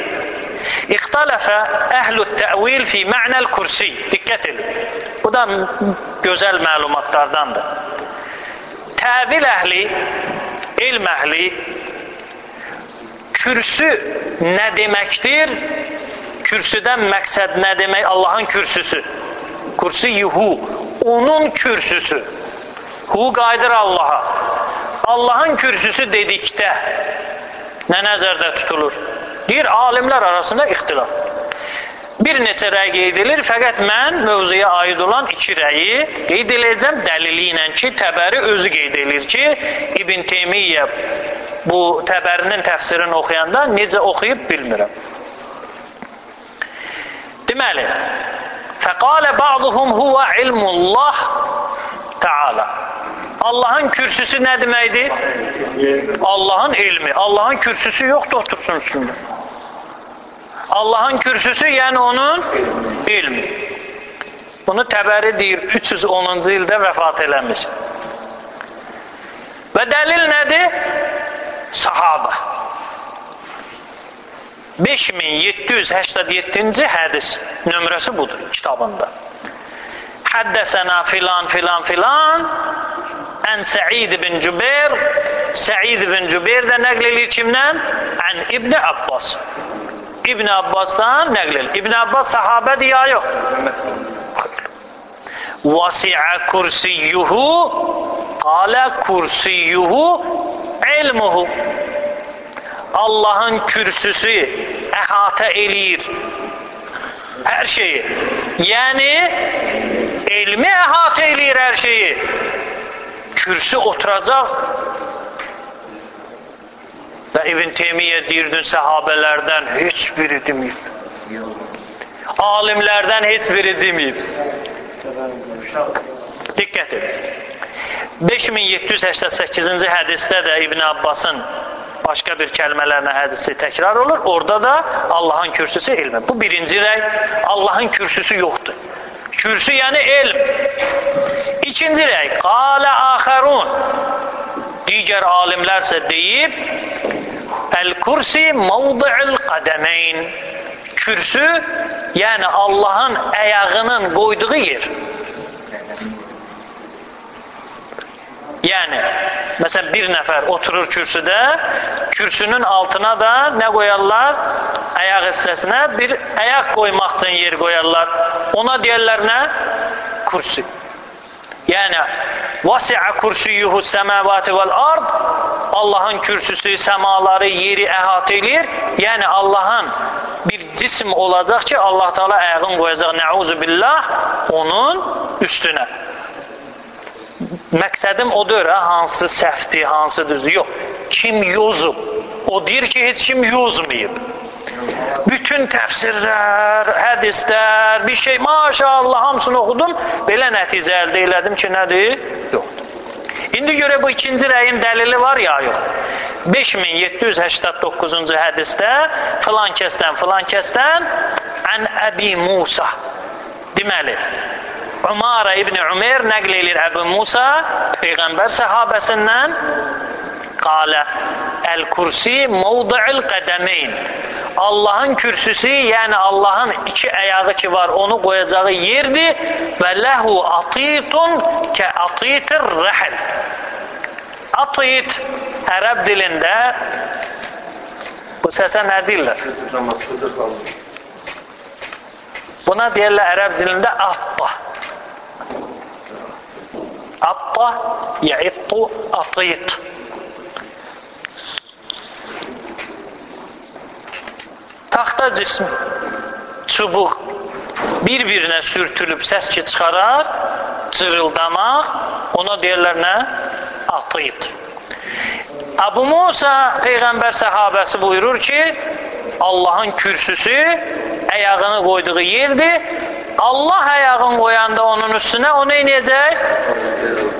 Speaker 1: İxtalafə əhlü tə'vil fi mə'nəl kürsi. Diqqət edin. Bu da gözəl məlumatlardandır. təvil əhli, elm əhli kürsü nə deməkdir? Kürsüdən məqsəd nə demək? Allahın kürsüsü. Kursiyuhu, onun kürsüsü. Hu qayıdır Allaha. Allahın kürsüsü dedikdə nə nəzərdə tutulur? Deyir, alimlər arasında ixtilaf. Bir neçə rəy qeyd edilir, fəqət mən mövzuya aid olan 2 rəyi qeyd edəcəm dəlili ilə ki, Təbəri özü qeyd edir ki, İbn Teymiyyə bu Təbərinin təfsirini oxuyanda necə oxuyub bilmirəm. Deməli, fəqalə ba'duhum huvə ilmullah Teala. Allahın kürsüsü nə deməkdir? Allahın ilmi. Allahın kürsüsü yoxdur, otursun üstündə. Allahın kürsüsü, yəni onun ilmi. Bunu Təbəri deyir, 310-cu ildə vəfat eləmiş. Və dəlil nədir? Sahaba. 5787-ci hədis nömrəsi budur kitabında. Həddəsənə filan filan filan ən Səid ibn Cübeyr. Səid ibn Cübeyr də nəql edir kimdən? Ən İbn Abbas. İbn Abbasdan nəql edir. İbn Abbas sahabədir ya yox? Vasi'a kursiyyuhu qala kursiyyuhu ilmuhu. Allahın kürsüsü əhatə eləyir hər şeyi. Yəni elmi əhatə eləyir hər şeyi. Kürsü oturacaq. Və İbn Teymiyyə deyirdin, səhabələrdən heç biri deməyib. Alimlərdən heç biri deməyib. Diqqət edin. 5788-ci hədisdə də İbn Abbasın başqa bir kəlmələrlə hədisi təkrar olur. Orada da Allahın kürsüsü ilmi. Bu birinci rəy. Allahın kürsüsü yoxdur. Kürsü yəni elm. İkinci rəy. Qalə axərun. Digər alimlərsə deyib, əl-kursi mavdi'il qədəməyn. Kürsü, yəni Allahın əyağının qoyduğu yer. Yəni, məsələn, bir nəfər oturur kürsüdə, kürsünün altına da nə qoyarlar? Əyaq hissəsinə bir əyaq qoymaq üçün yer qoyarlar. Ona deyərlər nə? Kursi. Yəni, vasi'a kursiyyuhu səməvati vəl-ard. Allahın kürsüsü səmaları, yeri əhatə edir. Yəni, Allahın bir cism olacaq ki, Allah Teala əyağını qoyacaq, nəuzu billah, onun üstünə. Məqsədim odur, hansı səhvdir, hansı düzdür, yox. Kim yozub? O deyir ki, heç kim yozmayıb. Bütün təfsirlər, hədislər, bir şey, maşallah, hamısını oxudum, belə nəticə əldə elədim ki, nədir? Yoxdur. İndi görə bu ikinci rəyin dəlili var ya, yox. 5789-cu hədisdə filan kəsdən ən Əbi Musa. Deməli, Umara İbn Ömer nəql edir Əbu Musa, Peyğəmbər səhabəsindən, qalə, əl-kursi mavdi'il qədəməyn. Allahın kürsüsü, yəni Allahın 2 əyağı ki var, onu qoyacağı yerdir və ləhu atitun kə atitir rəhl. Atit ərəb dilində bu səsə nə deyirlər? Buna deyirlər ərəb dilində atta. Atta, ya'ittu, atit. Taxta cism, çubuq bir-birinə sürtülüb səs ki çıxarar, cırıldamaq, ona deyirlər nə? Atit. Əbu Musa Peyğəmbər səhabəsi buyurur ki, Allahın kürsüsü əyağını qoyduğu yerdir. Allah əyağını qoyanda onun üstünə o nə edəcək?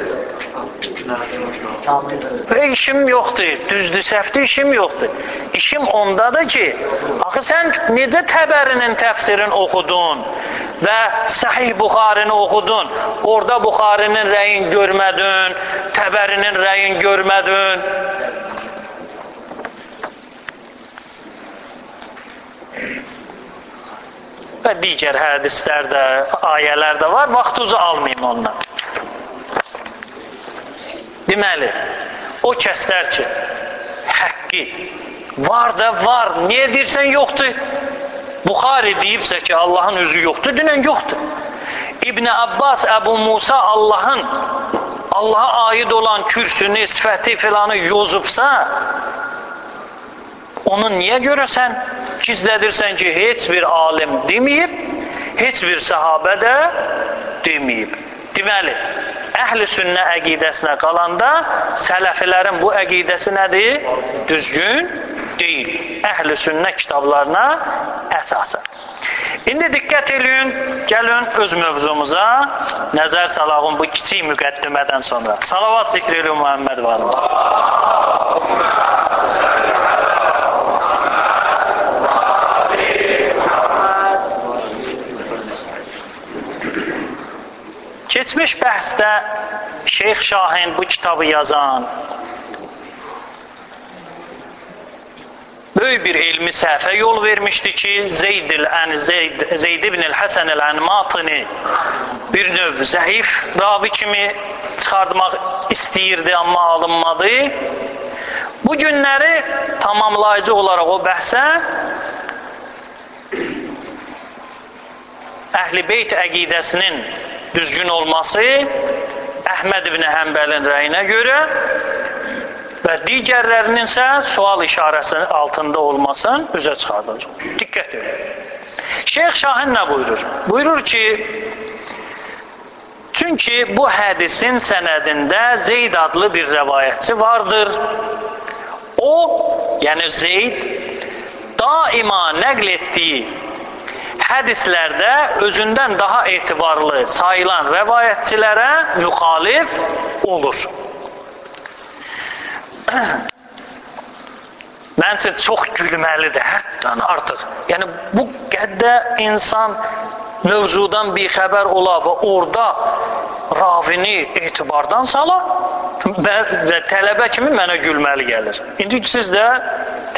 Speaker 1: İşim yoxdur, düzdür, səhvdir, işim yoxdur. İşim ondadır ki, axı sən necə Təbərinin təfsirini oxudun və Səhih Buxarini oxudun, orada Buxarinin rəyin görmədin, Təbərinin rəyin görmədin. Və digər hədislər də, ayələr də var, vaxtınızı almayayım ondan. Deməli, o kəslər ki, həqqi var da var, niyə deyirsən yoxdur? Buxari deyibsə ki, Allahın özü yoxdur, dünən yoxdur. İbn Abbas, Əbu Musa Allaha aid olan kürsünü, sifəti filanı yozubsa, onu niyə görəsən? Gizlədirsən ki, heç bir alim deməyib, heç bir səhabə də deməyib. Deməli, əhl-i sünnə əqidəsinə qalanda sələfilərin bu əqidəsi nədir? Düzgün deyil. Əhl-i sünnə kitablarına əsasən. İndi diqqət edin, gəlin öz mövzumuza nəzər salağın bu kiçik müqəddimədən sonra. Salavat zikr edin Muhammed varım. Keçmiş bəhsdə Şeyx Şahin bu kitabı yazan böyük bir elmi səhvə yol vermişdi ki, Zeyd ibn Həsən el-Ənmatini bir növ zəif ravi kimi çıxartmaq istəyirdi, amma alınmadı. Bu günləri tamamlayıcı olaraq o bəhsə Əhl-i Beyt əqidəsinin düzgün olması Əhməd ibn Həmbəlin rəyinə görə və digərlərinin isə sual işarəsinin altında olmasın üzə çıxardılacaq. Diqqət edin. Şeyx Şahin nə buyurur? Buyurur ki, çünki bu hədisin sənədində Zeyd adlı bir rəvayətçi vardır. O, yəni Zeyd, daima nəql etdiyi hədislərdə özündən daha etibarlı sayılan rəvayətçilərə müxalif olur. Mənim üçün çox gülməlidir, həddən artıq. Yəni, bu qəddə insan mövzudan bir xəbər ola və orada ravini etibardan sala və tələbə kimi mənə gülməli gəlir. İndi siz də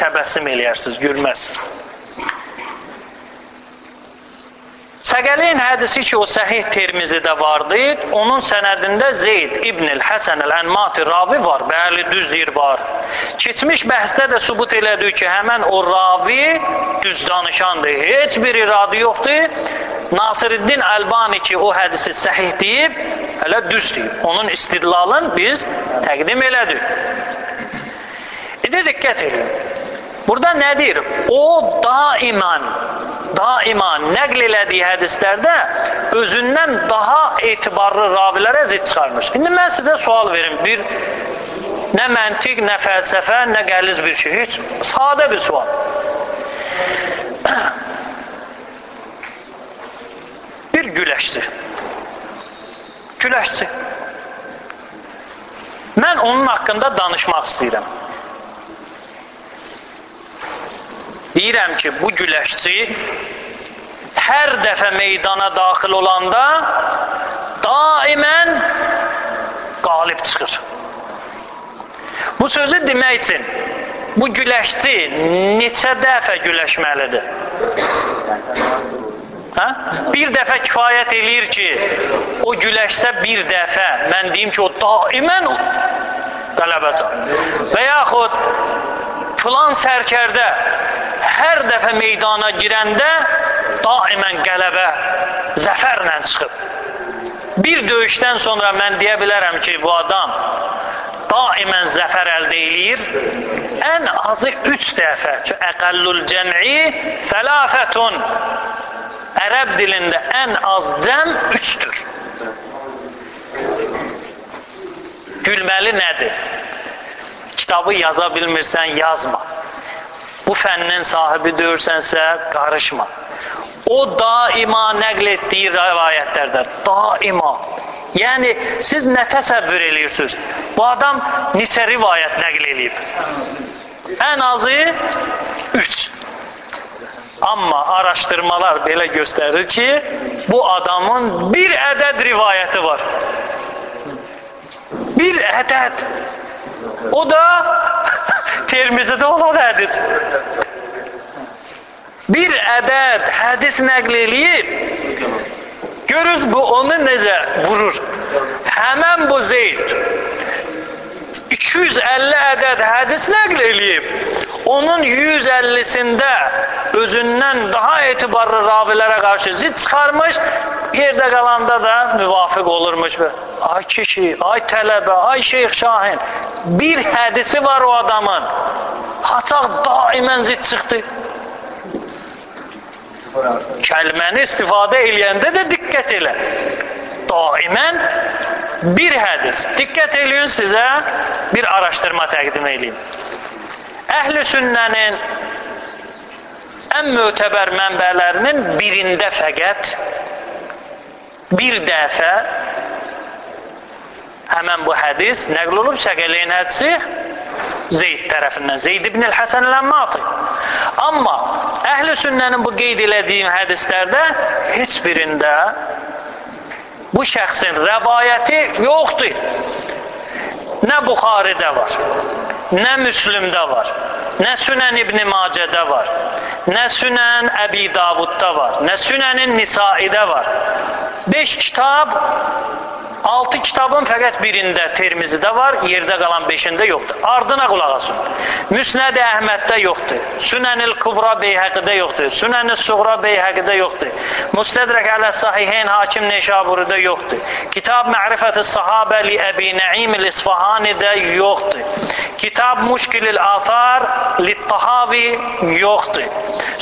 Speaker 1: təbəssüm eləyərsiniz, gülməzsiniz. Səqələyin hədisi ki, o Səhih Tirmizidə vardı, onun sənədində Zeyd ibn Həsən el-Ənmati ravi var, bəli, düz deyir var. Keçmiş bəhsdə də sübut elədi ki, həmən o ravi düz danışandır, heç bir iradı yoxdur. Nasiriddin Əlbani ki, o hədisi səhih deyib, hələ düz deyib. Onun istidlalını biz təqdim elədik. İndi diqqət edin. Burada nə deyir? O daima nəql elədiyi hədislərdə özündən daha etibarlı ravilərə zid çıxarmış. İndi mən sizə sual verim. Bir nə məntiq, nə fəlsəfə, nə qəliz bir şey. Heç sadə bir sual. Bir güləşçi. Mən onun haqqında danışmaq istəyirəm. Deyirəm ki, bu güləşçi hər dəfə meydana daxil olanda daimən qalib çıxır. Bu sözü demək üçün bu güləşçi neçə dəfə güləşməlidir? Bir dəfə kifayət eləyir ki, o güləşsə bir dəfə, mən deyim ki, o daimən qələbə çalır. Və yaxud filan sərkərdə hər dəfə meydana girəndə daimən qələbə, zəfərlə çıxıb. Bir döyüşdən sonra mən deyə bilərəm ki, bu adam daimən zəfər əldə eləyir. Ən azı 3 dəfə ki, əqəllül cəm'i fəlafətun. Ərəb dilində ən az cəm 3'tür. Gülməli nədir? Kitabı yaza bilmirsən, yazma. Bu fənnin sahibi dörsənsə, qarışma. O daima nəql etdiyi rəvayətlərdə, daima. Yəni, siz nə təsəvvür edirsiniz? Bu adam neçə rivayət nəql edib? Ən azı 3. Amma araşdırmalar belə göstərir ki, bu adamın bir ədəd rivayəti var. Bir ədəd. O da Tirmizidə olan hədis. Bir ədəd hədis nəql eləyib. Görürüz bu onu necə vurur. Həmən bu Zeyd 250 ədəd hədis nəql eləyib. Onun 150-sində özündən daha etibarlı ravilərə qarşı zid çıxarmış, yerdə qalanda da müvafiq olurmuş. Ay kişi, ay tələbə, ay Şeyx Şahin, bir hədisi var o adamın. Haçaq daimən zid çıxdı. Kəlməni istifadə eləyəndə də diqqət elə. Daimən bir hədis. Diqqət eləyin, sizə bir araşdırma təqdim eləyim. Əhl-i sünnənin ən mötəbər mənbələrinin birində fəqət bir dəfə həmən bu hədis nəql olub. Şəqələyin hədisi Zeyd tərəfindən, Zeyd ibn el-Həsən el-Əmmati. Amma əhl-i sünnənin bu qeyd elədiyim hədislərdə heç birində bu şəxsin rəvayəti yoxdur. Nə Buxaridə var, nə Müslümdə var, nə Sünən İbn Macədə var, nə Sünən Əbi Davudda var, nə Sünənin Nisaidə var. 5 kitab, 6 kitabın fəqət birində Tirmizidə var, yerdə qalan 5-ində yoxdur. Ardına qulaq asın. Müsnəd-i Əhməddə yoxdur. Sünən-il Kubra Beyhəqidə yoxdur. Sünən-i Suğra Beyhəqidə yoxdur. Müstədrək əl-Sahiheyn Hakim Neşaburidə yoxdur. Kitab Ma'rifət-i Sahabə li Əbi Nəim-il İsfahanidə yoxdur. Kitab Muşkil-il Athar li Tahavi yoxdur.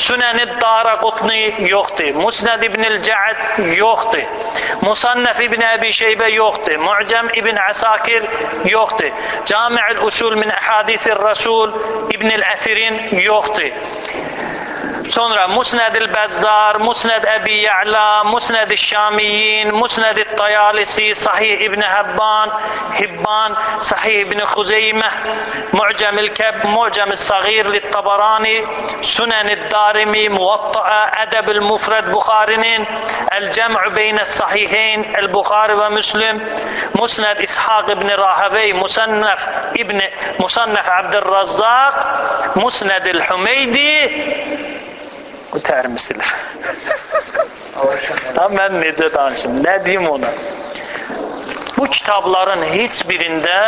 Speaker 1: Sünən-i Daraqutni yoxdur. Musnəd İbn-il Cəd yoxdur. Musannəf İbn Əbi Şeybə yoxdur. Mu'cəm İbn Əsakir yoxdur. Cami-ül Usul min Əhadisir Rasul İbn-il Əsirin yoxdur. Sonra Musnəd-il Bəzzar, Musnəd Əbi Ya'la, Musnəd-i Şamiyyin, Musnəd-i Tayalisi, Sahih İbn Hibban, Sahih İbn Xuzeymə, Mu'cəm-il Kəb, Mu'cəm-il Sağir Littabarani, Sünən-i Darimi, Muvatta'a, Ədəb-ül Mufrad Buxarinin, El-Cəm'ü Beynəs Sahiheyn, El-Buxari və Müslim, Musnəd İshaq İbn Rahavey, Musannəf Abdurrazzaq, Musnəd-il Hümeydi. Bu tərmisilir. Mən necə danışım, nə deyim ona? Bu kitabların heç birində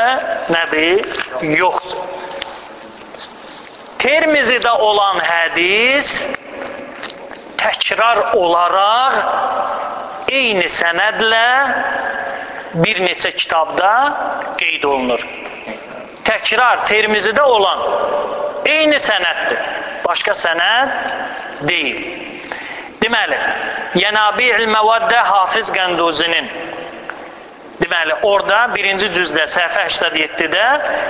Speaker 1: nədir? Yoxdur. Tirmizidə olan hədis təkrar olaraq eyni sənədlə bir neçə kitabda qeyd olunur. Təkrar Tirmizidə olan eyni sənəddir. Başqa sənəd deyil. Deməli, Yənabi'il Məvaddə Hafiz Qənduzinin, deməli, orada 1-ci cüzdə səhifə 87-də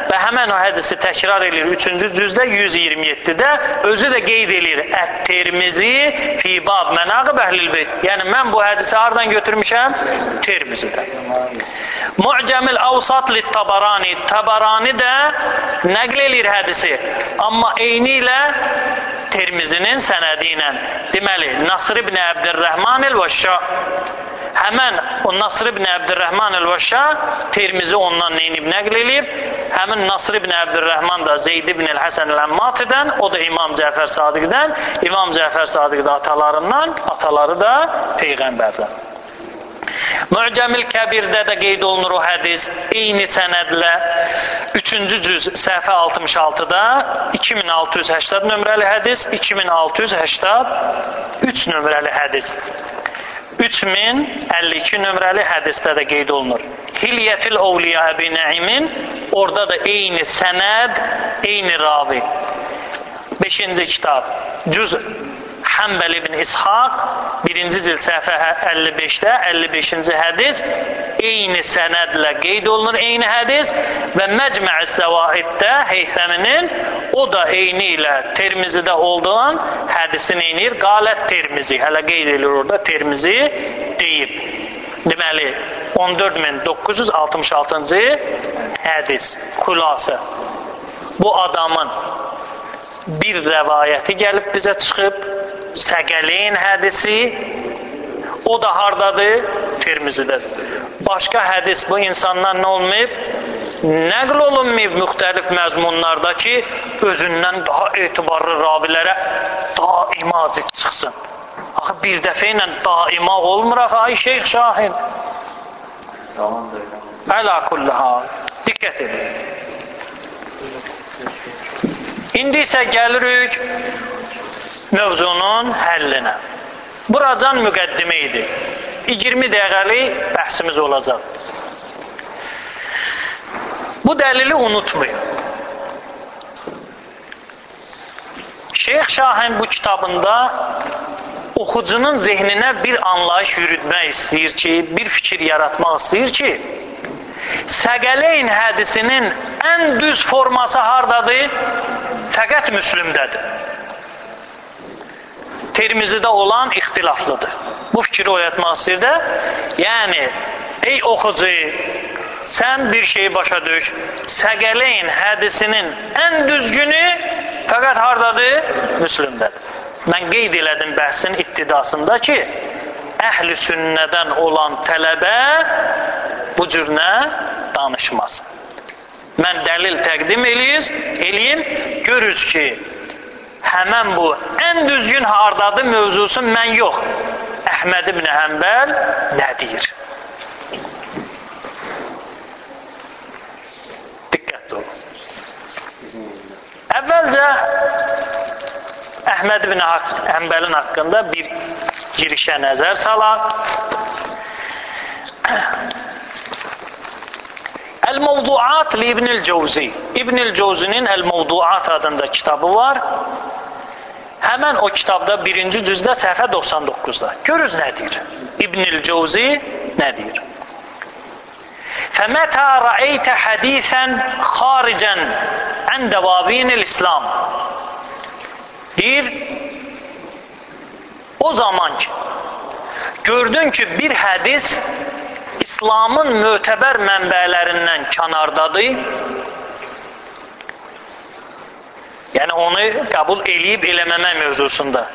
Speaker 1: və həmən o hədisi təkrar edir 3-cü cüzdə 127-də özü də qeyd edir Ət-Tirmizi fi bab mənaqib əhlil beyt. Yəni mən bu hədisi hardan götürmüşəm? Tirmizidən. Mu'cəmil Avsat Littabarani, Tabarani də nəql edir hədisi, amma eyni ilə Tirmizinin sənədi ilə. Deməli, Nasr ibn Əbdürrəhman el-Vəşşa, həmən o Nasr ibn Əbdürrəhman el-Vəşşa Tirmizi ondan neyinib nəql edib, həmin Nasr ibn Əbdürrəhman da Zeyd ibn el-Həsən el-Əmmatidən, o da İmam Cəfər Sadiqdən, İmam Cəfər Sadiq da atalarından, ataları da Peyğəmbərdən. Mu'cəmil Kəbirdə də qeyd olunur o hədis, eyni sənədlə 3-cü cüz səhifə 66-da 2680 nömrəli hədis, 2683 nömrəli hədis, 3052 nömrəli hədisdə də qeyd olunur. Hilyətil Ovliya Əbi Nəimin, orada da eyni sənəd, eyni ravi. 5-ci kitab, Cüz Həmbəl ibn İshaq, 1-ci cild səhifə 55-də, 55-ci hədis, eyni sənədlə qeyd olunur, eyni hədis və Məcmə-i Zəvaiddə Heythəminin, o da eyni ilə Tirmizidə olduğun hədisin eynir, Qalət Tirmizi, hələ qeyd edilir orada, Tirmizi deyib. Deməli, 14966-cı hədis, xülasə. Bu adamın bir rəvayəti gəlib bizə çıxıb, Səqələyn hədisi, o da hardadır? Tirmizidədir. Başqa hədis bu insandan nə olmayıb? Nəql olunmayıb müxtəlif məzmunlarda ki, özündən daha etibarlı ravilərə daima zid çıxsın. Axı bir dəfə ilə daima olmur, ay Şeyx Şahin. Əla kulli hal. Diqqət edin. İndi isə gəlirik mövzunun həllinə. Buracan müqəddimə idi. 20 dəqiqəlik bəhsimiz olacaq. Bu dəlili unutmayın. Şeyx Şahin bu kitabında oxucunun zehninə bir anlayış yürütmək istəyir ki, bir fikir yaratmaq istəyir ki, Səqələyn hədisinin ən düz forması hardadır? Fəqət Müslümdədir. Tirmizidə olan ixtilaflıdır. Bu fikri oyatmaq istəyir də, yəni, ey oxucu, sən bir şeyi başa düş, Səqələyn hədisinin ən düzgünü fəqət hardadır? Müslümdədir. Mən qeyd elədim bəhsin ibtidasında ki, əhl-i sünnədən olan tələbə bu cür nə? Danışmasın. Mən dəlil təqdim eləyim, görürüz ki, həmən bu ən düzgün hardadır mövzusu mən yox. Əhməd ibn Həmbəl nə deyir? Diqqətli olun. Əvvəlcə Əhməd ibn Həmbəlin haqqında bir girişə nəzər salaq. El-Mevduat li İbn-i Cevzi. İbn-i Cevzi'nin El-Mevduat adında kitabı var. Həmən o kitabda 1-ci cüzdə səhifə 99-da. Görürüz nə deyir? İbn-i Cevzi nə deyir? فَمَتَى رَأَيْتَ حَدِيثًا خَارِجًا عَنْ دَوَابِينِ الْإِسْلَامِ deyir, o zaman ki, gördün ki, bir hədis İslamın mötəbər mənbələrindən kənardadır, yəni onu qəbul eləyib eləməmək mövzusunda.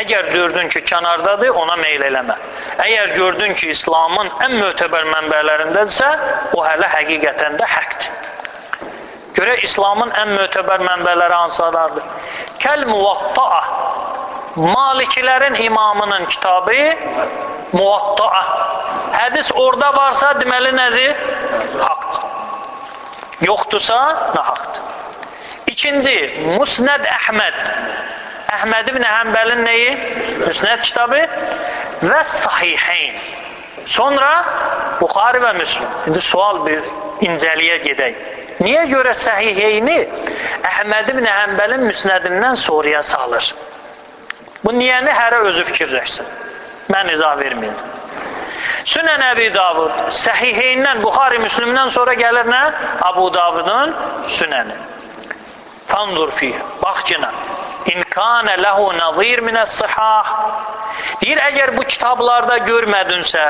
Speaker 1: Əgər gördün ki, kənardadır, ona meyl eləmə. Əgər gördün ki, İslamın ən mötəbər mənbələrindədirsə, o hələ həqiqətən də həqdir. Görə İslamın ən mötəbər mənbələri hansılardır? Kəl-Muvatta'a, Malikilərin imamının kitabı Muvatta'a. Hədis orada varsa deməli nədir? Haqdır. Yoxdursa nahaqdır. İkinci, Musnəd Əhməd. Əhməd ibn Həmbəlin neyi? Müsnəd kitabı və Sahiheyn. Sonra Buxari və Müslim. İndi sual bir incəliyə gedək. Niyə görə Səhiheyni Əhməd ibn Həmbəlin müsnədindən sonraya salır? Bu niyəni hərə özü fikirləşsin. Mən izah verməyəcəm. Sünən Əbi Davud, Səhiheyndən, Buxari, Müslimdən sonra gəlir nə? Abu Davudun Sünəni. Fanzur fiyh, bax kinə. İmkanə ləhu nazir minəs-sihah. Deyir, əgər bu kitablarda görmədinsə,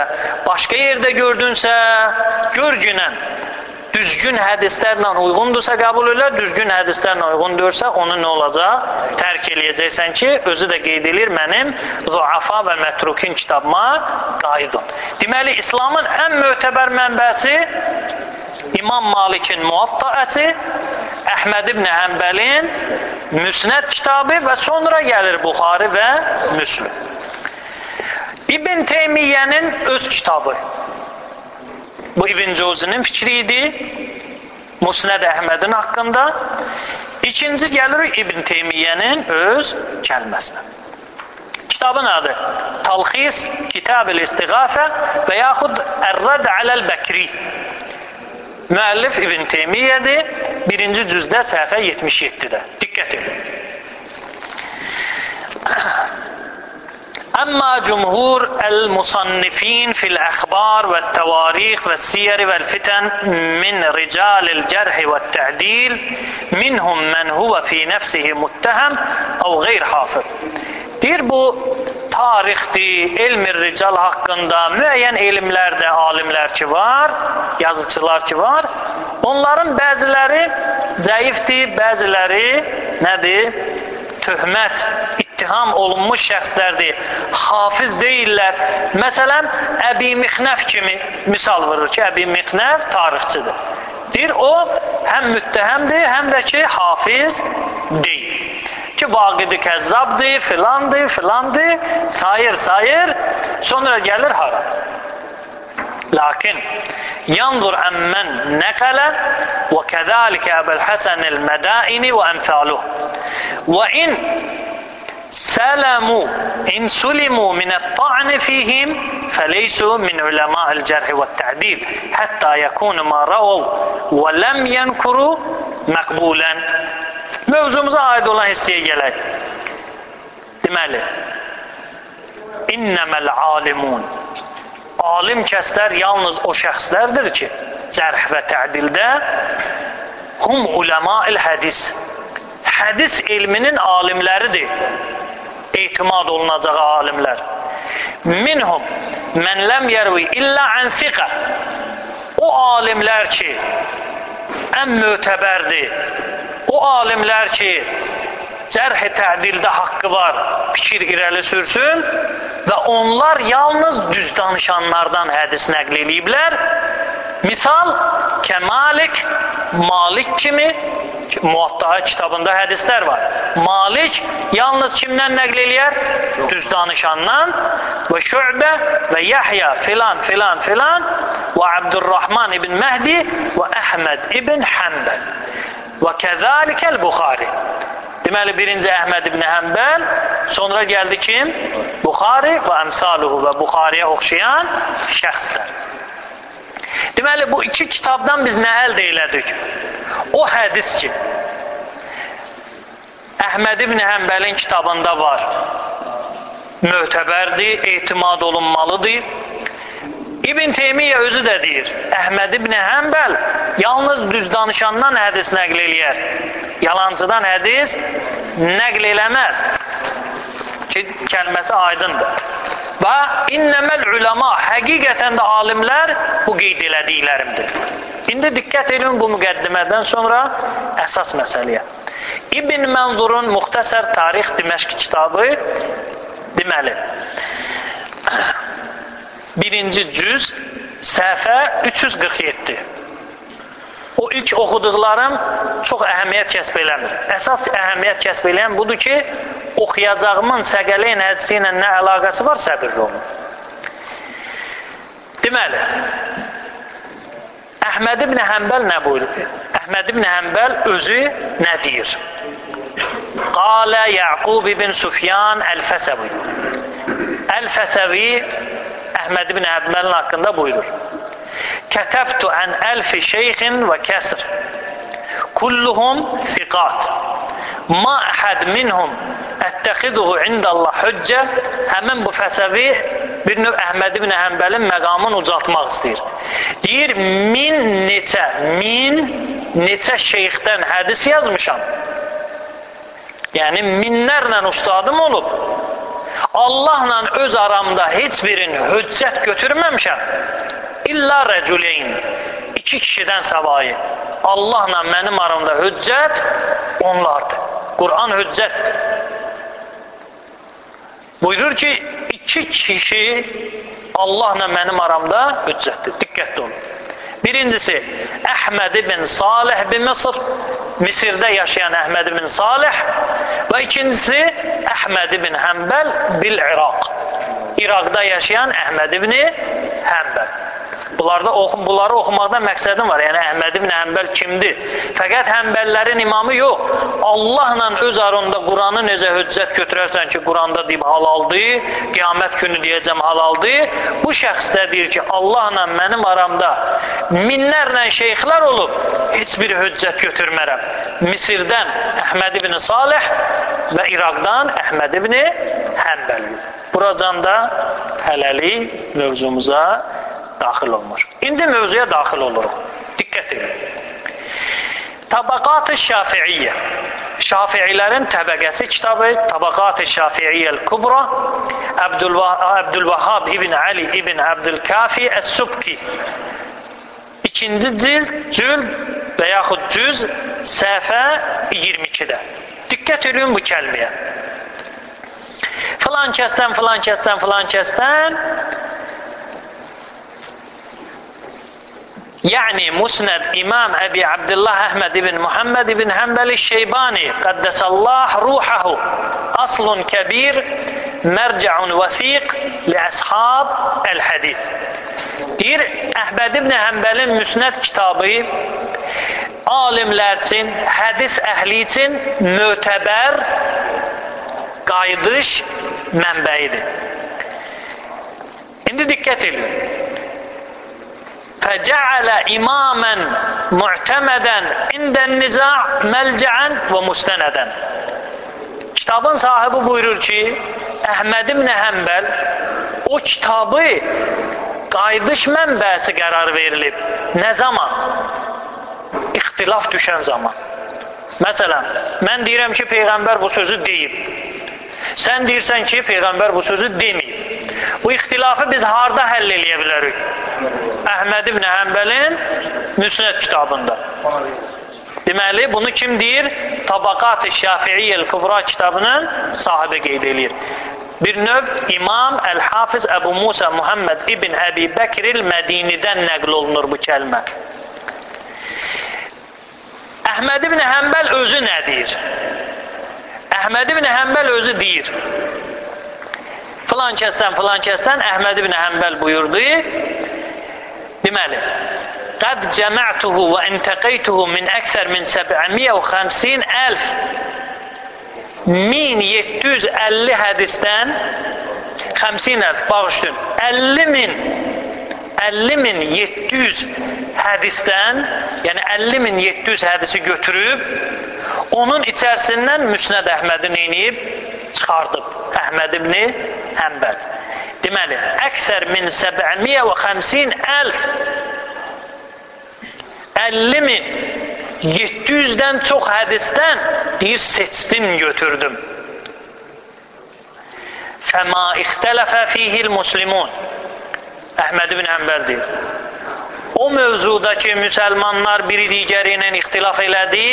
Speaker 1: başqa yerdə gördünsə, gör günən. Düzgün hədislərlə uyğundursa qəbul elə, düzgün hədislərlə uyğun deyirsə, onu nə olacaq? Tərk eləyəcəksən ki, özü də qeyd edir mənim Zuafa və Mətrukin kitabıma qaidun. Deməli, İslamın ən mötəbər mənbəsi İmam Malikin Muvatta'əsi, Əhməd ibn Həmbəlin Müsnəd kitabı və sonra gəlir Buxari və Müslim. İbn Teymiyyənin öz kitabı. Bu İbn Cevzi'nin fikri idi. Musnəd Əhmədin haqqında. İkinci gəlir İbn Teymiyyənin öz kəlməsinə. Kitabın adı Talxis Kitab-ül İstiğasə və yaxud Ər-Rəd Aləl-Bəkri. Müəllif İbn Teymiyyədir. 1-ci cüzdə səhifə 77-də. Diqqət edin. أما جمهور المصنفين في الأخبار والتواريخ والسير والفتن من رجال الجرح والتعديل منهم من هو في نفسه متهم أو غير حافظ. Deyir, bu tarixdir, elm-i rical haqqında müəyyən elmlərdə alimlər ki var, yazıcılar ki var, onların bəziləri zəifdir, bəziləri nədir? Töhmət, ittiham olunmuş şəxslərdir, hafiz deyirlər. Məsələn, Əbi Mixnəf kimi misal vurur ki, Əbi Mixnəf tarixçidir. Deyir, o həm müttəhəmdir, həm də ki, hafiz deyil. Ki, vaqidi kəzzabdır, filandır, sayır, sonra gəlir hara. Lakin yanzur ammen nekale ve kezalike Ebul Hasan el-Medaini ve emsaluh ve in sulimu mine't-ta'ni fihim feleysu min ulema'il cerh ve ta'dil hatta yekunu ma ra'u ve lem yenkuru makbulen. Mövzumuza aid olan hissəyə gələk. Deməli, innəməl alimun, alim kəslər yalnız o şəxslərdir ki, cərh və tədildə hum uləmail hədis, hədis ilminin alimləridir, etimad olunacağı alimlər. Minhum mən ləm yervi illə ən siqə, o alimlər ki ən mötəbərdir, o alimlər ki cərh-i tədildə haqqı var, fikir irəli sürsün və onlar yalnız düz danışanlardan hədis nəql eləyiblər. Misal, Malik kimi Muvatta kitabında hədislər var. Malik yalnız kimdən nəql eləyər? Düz danışandan. Və Şü'bə və Yahya filan filan filan və Abdurrahman ibn Mehdi və Əhməd ibn Hanbel və kəzəlikəl Buxari. Deməli, birinci Əhməd ibn Hanbel, sonra gəldi kim? Buxari və əmsaluhu və Buxariyə oxşayan şəxslər. Deməli, bu iki kitabdan biz nə əldə elədik? O hədis ki, Əhməd ibn Hanbelin kitabında var, mötəbərdir, etimad olunmalıdır. İbn Teymiyyə özü də deyir, Əhməd ibn Hanbel yalnız düz danışandan hədis nəql eləyər, yalancıdan hədis nəql eləməz ki, kəlməsi aydındır. Və innəməl uləma, həqiqətən də alimlər bu qeyd elədiklərimdir. İndi diqqət edin bu müqəddimədən sonra əsas məsələyə. İbn Mənzurun Muxtəsər Tarix Diməşq kitabı, deməli, birinci cüz, səhifə 347. O ilk oxuduqlarım çox əhəmiyyət kəsb eləmir. Əsas əhəmiyyət kəsb eləyən budur ki, oxuyacağımın Səqələyn hədisi ilə nə əlaqəsi var, səbirli olun. Deməli, Əhməd ibn Hanbel nə buyurur? Əhməd ibn Hanbel özü nə deyir? Qalə Yaqub ibn Sufyan Əl-Fəsəvi. Əl-Fəsəvi Əhməd ibn Hanbelin haqqında buyurur. Kətəbtu ən əlfi şeyxin və kəsr. Kulluhum siqat. Ma əhəd minhum ətəxiduhu indəllah hüccə. Həmin bu Fəsəvi bir növ Əhməd ibn Hanbelin məqamını ucaltmaq istəyir. Deyir, min neçə şeyxdən hədis yazmışam. Yəni, minlərlə ustadım olub. Allahla öz aramda heç birin hüccət götürməmişəm. İlla rəculeyn, iki kişidən savayı. Allahla mənim aramda hüccət onlardır. Quran hüccətdir. Buyurur ki, iki kişi Allahla mənim aramda hüccətdir. Diqqətli olun. Birincisi, Əhməd ibn Salih bin Mısır, Misirdə yaşayan Əhməd ibn Salih və ikincisi, Əhməd ibn Hanbel bil-İraq, İraqda yaşayan Əhməd ibn Hanbel. Bunları oxumaqda məqsədim var. Yəni, Əhməd ibn Hanbel kimdir? Fəqət Hanbəllərin imamı yox. Allahla öz arında Quranı necə hüccət götürərsən ki, Quranda deyib halaldır, qiyamət günü deyəcəm halaldır. Bu şəxs də deyir ki, Allahla mənim aramda minlərlə şeyxlər olub, heç bir hüccət götürmərəm. Misirdən Əhməd ibn Salih və İraqdan Əhməd ibn Hanbel. Buracan da hələlik mövzumuza daxil olmuş. İndi mövzuya daxil oluruq. Diqqət edin. Tabaqat-ı Şafiiyyə. Şafiilərin təbəqəsi kitabı Tabaqat-ı Şafiiyyəl Kubra, Abdülvahhab ibn Ali ibn Abdülkafi Əs-Subki. İkinci cüld və yaxud cüz səhifə 22-də. Diqqət edin bu kəlməyə. Filan kəsdən yani Musned İmam Ebi Abdullah Ahmed ibn Muhammed ibn Hanbel Şeybani Kaddesallah ruhahu aslun kebir merca'un vasiq li ashab el hadis. Deyir, Əhməd ibn Həmbəlin Müsnəd kitabı alimlər üçün, hədis əhli üçün mötəbər qayıdış mənbəyidir. İndi diqqət edin. فَجَعَلَ إِمَامًا مُعْتَمَدًا عِنْدَ النِّزَاعِ مَلْجَعًا وَمُسْتَنَدًا. Kitabın sahibi buyurur ki, Əhməd ibn Həmbəl o kitabı qayıdış mənbəsi qərar verilib. Nə zaman? İxtilaf düşən zaman. Məsələn, mən deyirəm ki, Peyğəmbər bu sözü deyib. Sən deyirsən ki, Peyğəmbər bu sözü deməyib. Bu ixtilafı biz harda həll eləyə bilərik? Əhməd ibn Həmbəlin Müsnəd kitabında. Deməli, bunu kim deyir? Tabaqat-ı Şafi'iyyəl Kubra kitabının sahibi qeyd edir. Bir növ İmam Əl-Hafiz Əbu Musa Muhammed ibn Əbi Bəkiril Mədinidən nəql olunur bu kəlmə. Əhməd ibn Həmbəl özü nə deyir? Əhməd ibn Həmbəl özü deyir. Filan kəsdən Əhməd ibn Həmbəl buyurdu. Deməli, قد جمعته وانتقيته من أكثر من 750,000 1750 hədisdən 50,000 bağışlayın 50,700 hədisdən, yəni 50,700 hədisi götürüb onun içərisindən Müsnəd Əhmədi neyniyib? Çıxardıb Əhməd ibn Həmbəl. Deməli, əksər min 750,000 50,700-dən çox hədisdən deyir, seçdim, götürdüm. Fəma ixtələfə fihil muslimun. Əhməd ibn Həmbəl deyir. O mövzuda ki, müsəlmanlar biri digəri ilə ixtilaf elədi,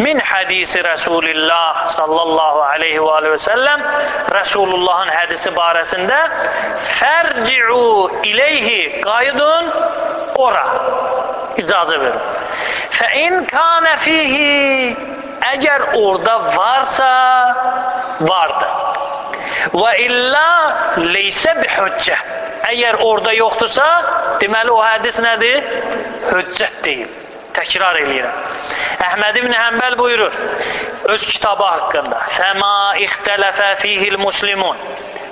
Speaker 1: min hədisi Rəsulillah sallallahu aleyhi və səlləm, Rəsulullahın hədisi barəsində fərci'u ileyhi qaydun ora. İcazə verin. Fəin kânə fihi, əgər orada varsa, vardır. Və illa leysə bihüccə. Əgər orada yoxdursa, deməli o hədis nədir? Hüccət deyil. Təkrar eləyirəm. Əhməd ibn Həmbəl buyurur, öz kitabı haqqında. Fəma ixtələfə fihil muslimun.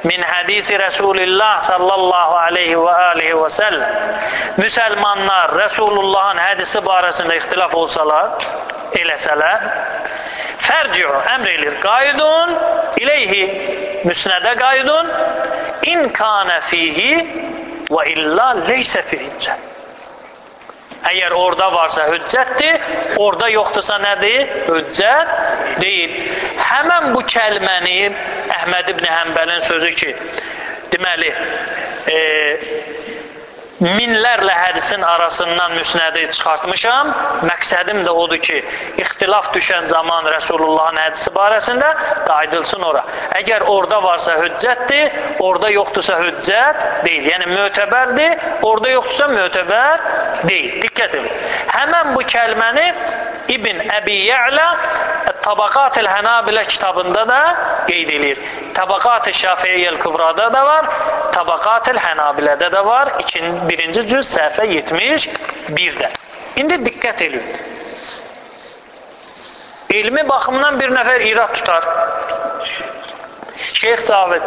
Speaker 1: Min hədisi Rəsulillah sallallahu aleyhi və alihi və səlləm. Müsəlmanlar Rəsulullahın hədisi barəsində ixtilaf olsalar, eləsələr, fərci'u, əmr elir, qaydun ileyhi, müsnədə qaydun, in kânə fihi və illa leysə fihiccə. Əgər orada varsa hüccətdir, orada yoxdursa nədir? Hüccət deyil. Həmən bu kəlməni Əhməd ibn Həmbəlin sözü ki, deməli, minlərlə hədisin arasından müsnədi çıxartmışam. Məqsədim də odur ki, ixtilaf düşən zaman Rəsulullahın hədisi barəsində qaydılsın ora. Əgər orada varsa hüccətdir, orada yoxdursa hüccət deyil. Yəni mötəbərdir, orada yoxdursa mötəbər deyil. Diqqət edin. Həmən bu kəlməni İbn Əbi Ya'la Tabaqat-ül Hənabilə kitabında da qeyd edir. Tabaqat-ı Şafi'iyyəl Kubrada da var, Tabaqat-ül Hənabilədə də var. Birinci cüz səhifə 71-də. İndi diqqət edin. Elmi baxımdan bir nəfər irad tutar. Şeyx Cavid,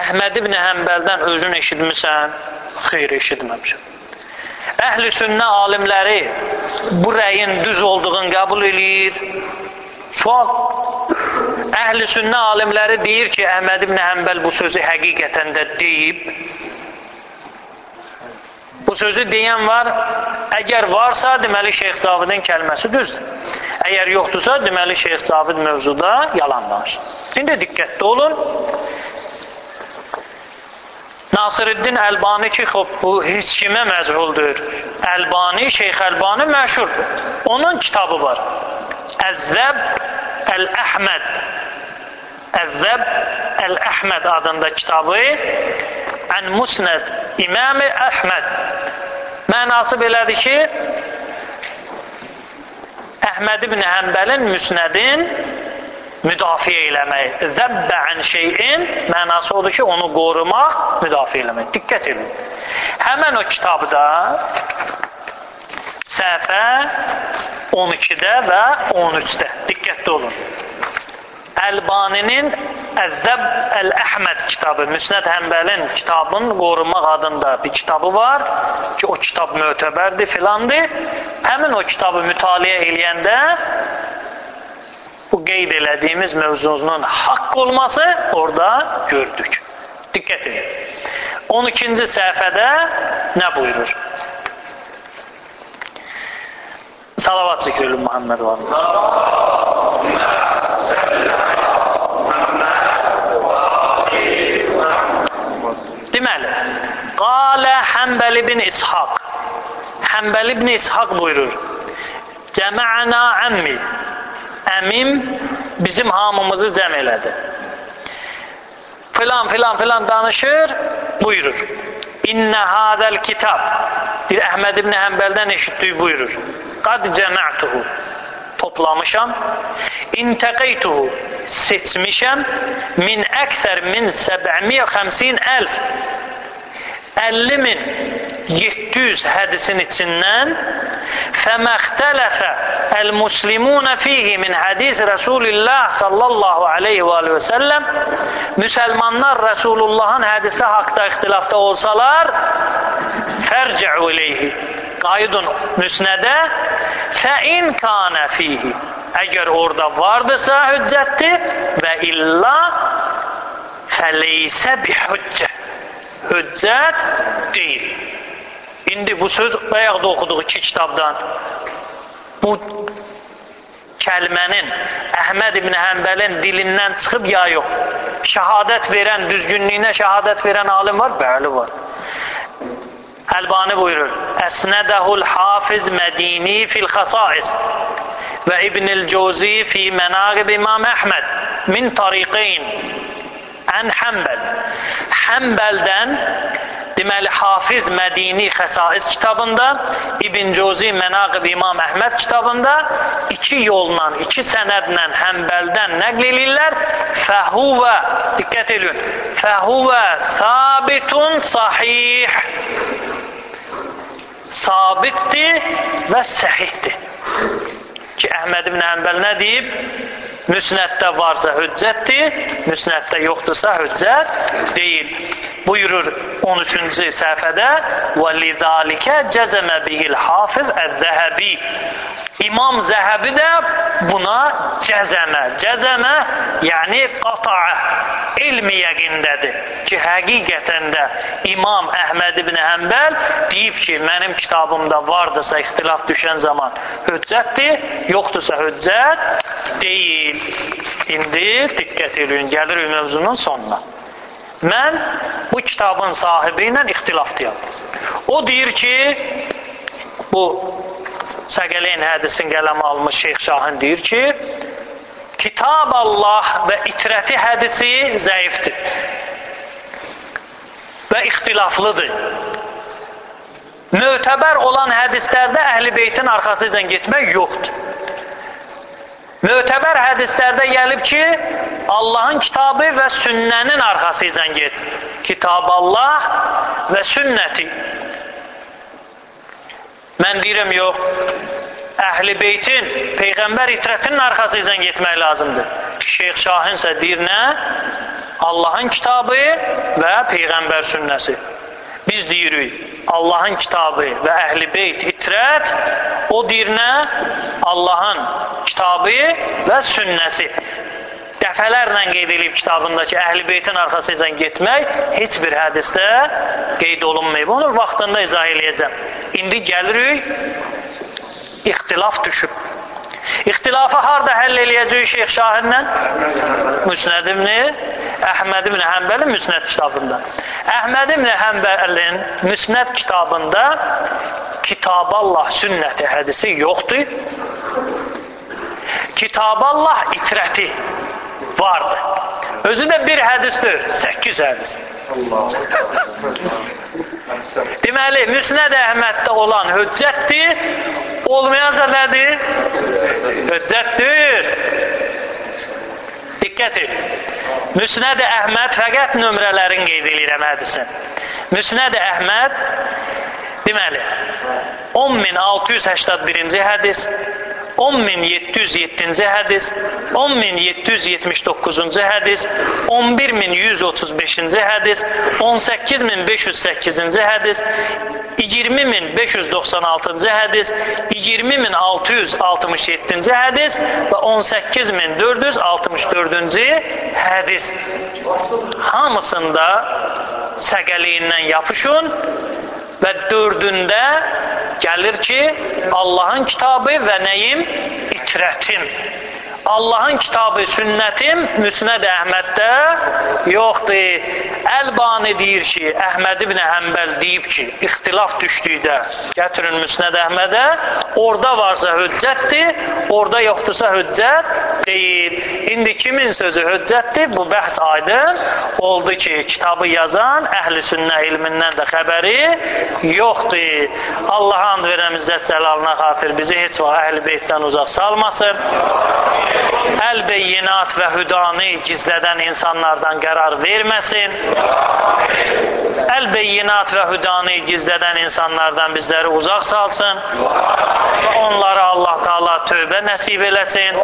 Speaker 1: Əhməd ibn Həmbəldən özün eşitmisən? Xeyr, eşitməmişəm. Əhl-i sünnə alimləri bu rəyin düz olduğunu qəbul edir. Sual. Əhl-i sünnə alimləri deyir ki, Əhməd ibn Həmbəl bu sözü həqiqətən də deyib. Bu sözü deyən var. Əgər varsa, deməli Şeyx Cavidin kəlməsi düzdür. Əgər yoxdursa, deməli Şeyx Cavid mövzuda yalan danışır. İndi diqqətli olun. Nasirəddin Əlbani ki, bu heç kimə məzhuldur. Əlbani, Şeyx Əlbani məşhurdur. Onun kitabı var. Əzzəb Əl-Əhməd. Əzzəb Əl-Əhməd adında kitabı Ən Musnəd İmam-ı Əhməd. Mənası belədir ki, Əhməd ibn Həmbəlin Müsnədin müdafiə eləmək. Zəbbə ən şeyin mənası odur ki, onu qorumaq, müdafiə eləmək. Diqqət edin. Həmən o kitabda səhifə 12-də və 13-də diqqətli olun. Əlbaninin Əzzəb Əl-Əhməd kitabı, Müsnəd Həmbəlin kitabın qorumaq adında bir kitabı var ki, o kitab mötəbərdir filandır. Həmin o kitabı mütaliə eləyəndə bu qeyd elədiyimiz mövzunun haqq olması orada gördük. Diqqət edin. 12-ci səhifədə nə buyurur? Salavat zikr edin Muhammed var. Deməli, qalə Həmbəl ibn İshaq. Həmbəl ibn İshaq buyurur. Cəmə'na əmmi. Əmim bizim hamımızı cəm elədi. Filan danışır, buyurur. İnnə hədəl kitab. Bir Əhməd ibn Həmbəldən eşitdiyi buyurur. Qad cəmə'tuhu. Toplamışam. İntəqeytuhu. Seçmişəm. Min əksər min 750.000. 50.700 hədisin içindən fəməxtələfə əl-muslimunə fihi min hədis Rasulillah sallallahu aleyhi və səlləm müsəlmanlar Rasulullahın hədisi haqda ixtilafda olsalar fərcə'u ileyhi qaydun müsnədə fəin kanə fihi əgər orada vardırsa hüccətdir və illa fəleysə bihüccə hüccət deyil. İndi bu söz bayaqda oxuduğu iki kitabdan bu kəlmənin Əhməd ibn Həmbəlin dilindən çıxıb ya yox? Şəhadət verən, düzgünlüyünə şəhadət verən alim var? Bəli var. Əlbani buyurur. Əsnədəhul Hafiz Mədini fil xasais və İbnil Cəvzi fi Mənaqib İmam Əhməd min tariqeyn ən Həmbəl. Həmbəldən deməli Hafiz Mədini Xəsais kitabında, İbn Cəvzi Mənaqib İmam Əhməd kitabında iki yolla, iki sənədlə Həmbəldən nəql edirlər. Fəhuvə, diqqət edin, fəhuvə sabitun sahih. Sabitdir və səhihdir. Ki Əhməd ibn Həmbəl nə deyib? Müsnəddə varsa hüccətdir, müsnəddə yoxdursa hüccət deyil. Buyurur 13-cü səhifədə وَلِذَٰلِكَ جَزَمَ بِهِ الْحَافِظ الذَّهَبِي İmam Zəhəbi də buna cəzəmə yəni qata'a ilmi yəqindədir ki, həqiqətən də İmam Əhməd ibn Həmbəl deyib ki, mənim kitabımda vardırsa ixtilaf düşən zaman hüccətdir, yoxdursa hüccət deyil. İndi diqqət edin, gəlir mövzunun sonuna. Mən bu kitabın sahibi ilə ixtilafdayam. O deyir ki, bu Səqələyn hədisin qələmə almış Şeyx Şahin deyir ki, Kitab Allah və itrəti hədisi zəifdir və ixtilaflıdır. Mötəbər olan hədislərdə Əhl-i Beytin arxasıca getmək yoxdur. Mötəbər hədislərdə gəlib ki, Allahın kitabı və sünnənin arxasıca get. Kitab Allah və sünnəti. Mən deyirəm, yox, Əhl-i Beytin, Peyğəmbər itrətinin arxasıca getmək lazımdır. Şeyx Şahin isə deyir nə? Allahın kitabı və Peyğəmbər sünnəsi. Biz deyirik, Allahın kitabı və Əhl-i Beyt itrət, o deyir nə? Allahın kitabı və sünnəsi. Dəfələrlə qeyd edilib kitabındakı Əhl-i Beytin arxasıca getmək heç bir hədisdə qeyd olunmayıb. Onu vaxtında izah eləyəcəm. İndi gəlirik, ixtilaf düşüb. İxtilafı harada həll eləyəcək Şeyx Şahinlə? Müsnəd ibn Əhməd ibn Həmbəlin Müsnəd kitabında. Əhməd ibn Həmbəlin Müsnəd kitabında Kitab-Allah sünnəti hədisi yoxdur. Kitab-Allah itrəti vardır. Özü də bir hədisdir, 8 hədis. Deməli, Müsnəd Əhməddə olan hüccətdir, olmayansa nədir? Hüccətdir. Diqqət et. Müsnəd Əhməd, fəqət nömrələrin qeyd edirəm hədisin. Müsnəd Əhməd, deməli, 10.681-ci hədis, 10.707-ci hədis, 10.779-cu hədis, 11.135-ci hədis, 18.508-ci hədis, 20.596-cı hədis, 20.667-ci hədis və 18.464-cü hədis. Hamısında səqəliyindən yapışın və dördündə gəlir ki, Allahın kitabı və nəyim? İtrətim. Allahın kitabı, sünnətim Müsnəd Əhməddə yoxdur. Əlbani deyir ki, Əhməd ibn Həmbəl deyib ki, ixtilaf düşdükdə gətirin Müsnəd Əhmədə, orada varsa hüccətdir, orada yoxdursa hüccət deyil. İndi kimin sözü hüccətdir? Bu bəhs aydın oldu ki, kitabı yazan əhl-i sünnə ilmindən də xəbəri yoxdur. Allah and verəm İzzət Cəlalına xatir bizi heç vaxt əhl-i beytdən uzaq salmasın. Əl-beyyinat və hüdanı gizlədən insanlardan qərar verməsin. Əl-beyyinat və hüdanı gizlədən insanlardan bizləri uzaq salsın. Və onları Allah Teala tövbə nəsib eləsin.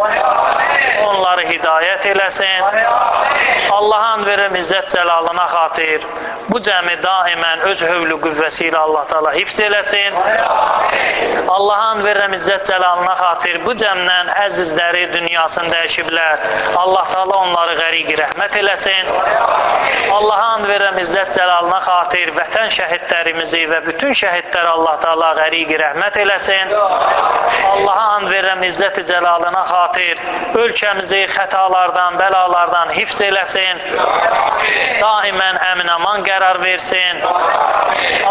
Speaker 1: Onları hidayət eləsin. Allah'ın verəm İzzət Cəlalına xatir bu cəmi daimən öz hövlü qüvvəsi ilə Allah Teala hifz eləsin. Allah'ın verəm İzzət Cəlalına xatir bu cəmdən əzizləri dünyasını dəyişiblər. Allah Teala onları qəriq-i rəhmət eləsin. Allah'ın verəm İzzət Cəlalına xatir vətən şəhidlərimizi və bütün şəhidlər Allah Teala qəriq-i rəhmət eləsin. Allah'ın verəm İzzət Cəlalına xatir ölkəmizi xətalardan, bəlalardan hifz eləsin. Daimən əmin-aman qərar versin.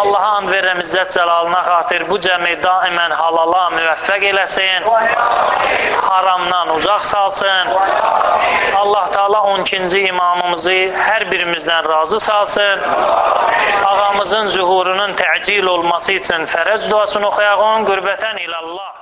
Speaker 1: Allah'ın verəm İzzət Cəlalına xatir bu cəmi daimən halala müvəffəq eləsin. Haramdan uzaq salsın. Allah Teala 12-ci imamımızı hər birimizdən razı salsın. Ağamızın zuhurunun təcil olması üçün fərəz duasını oxuyaq, qürbətən ilallah.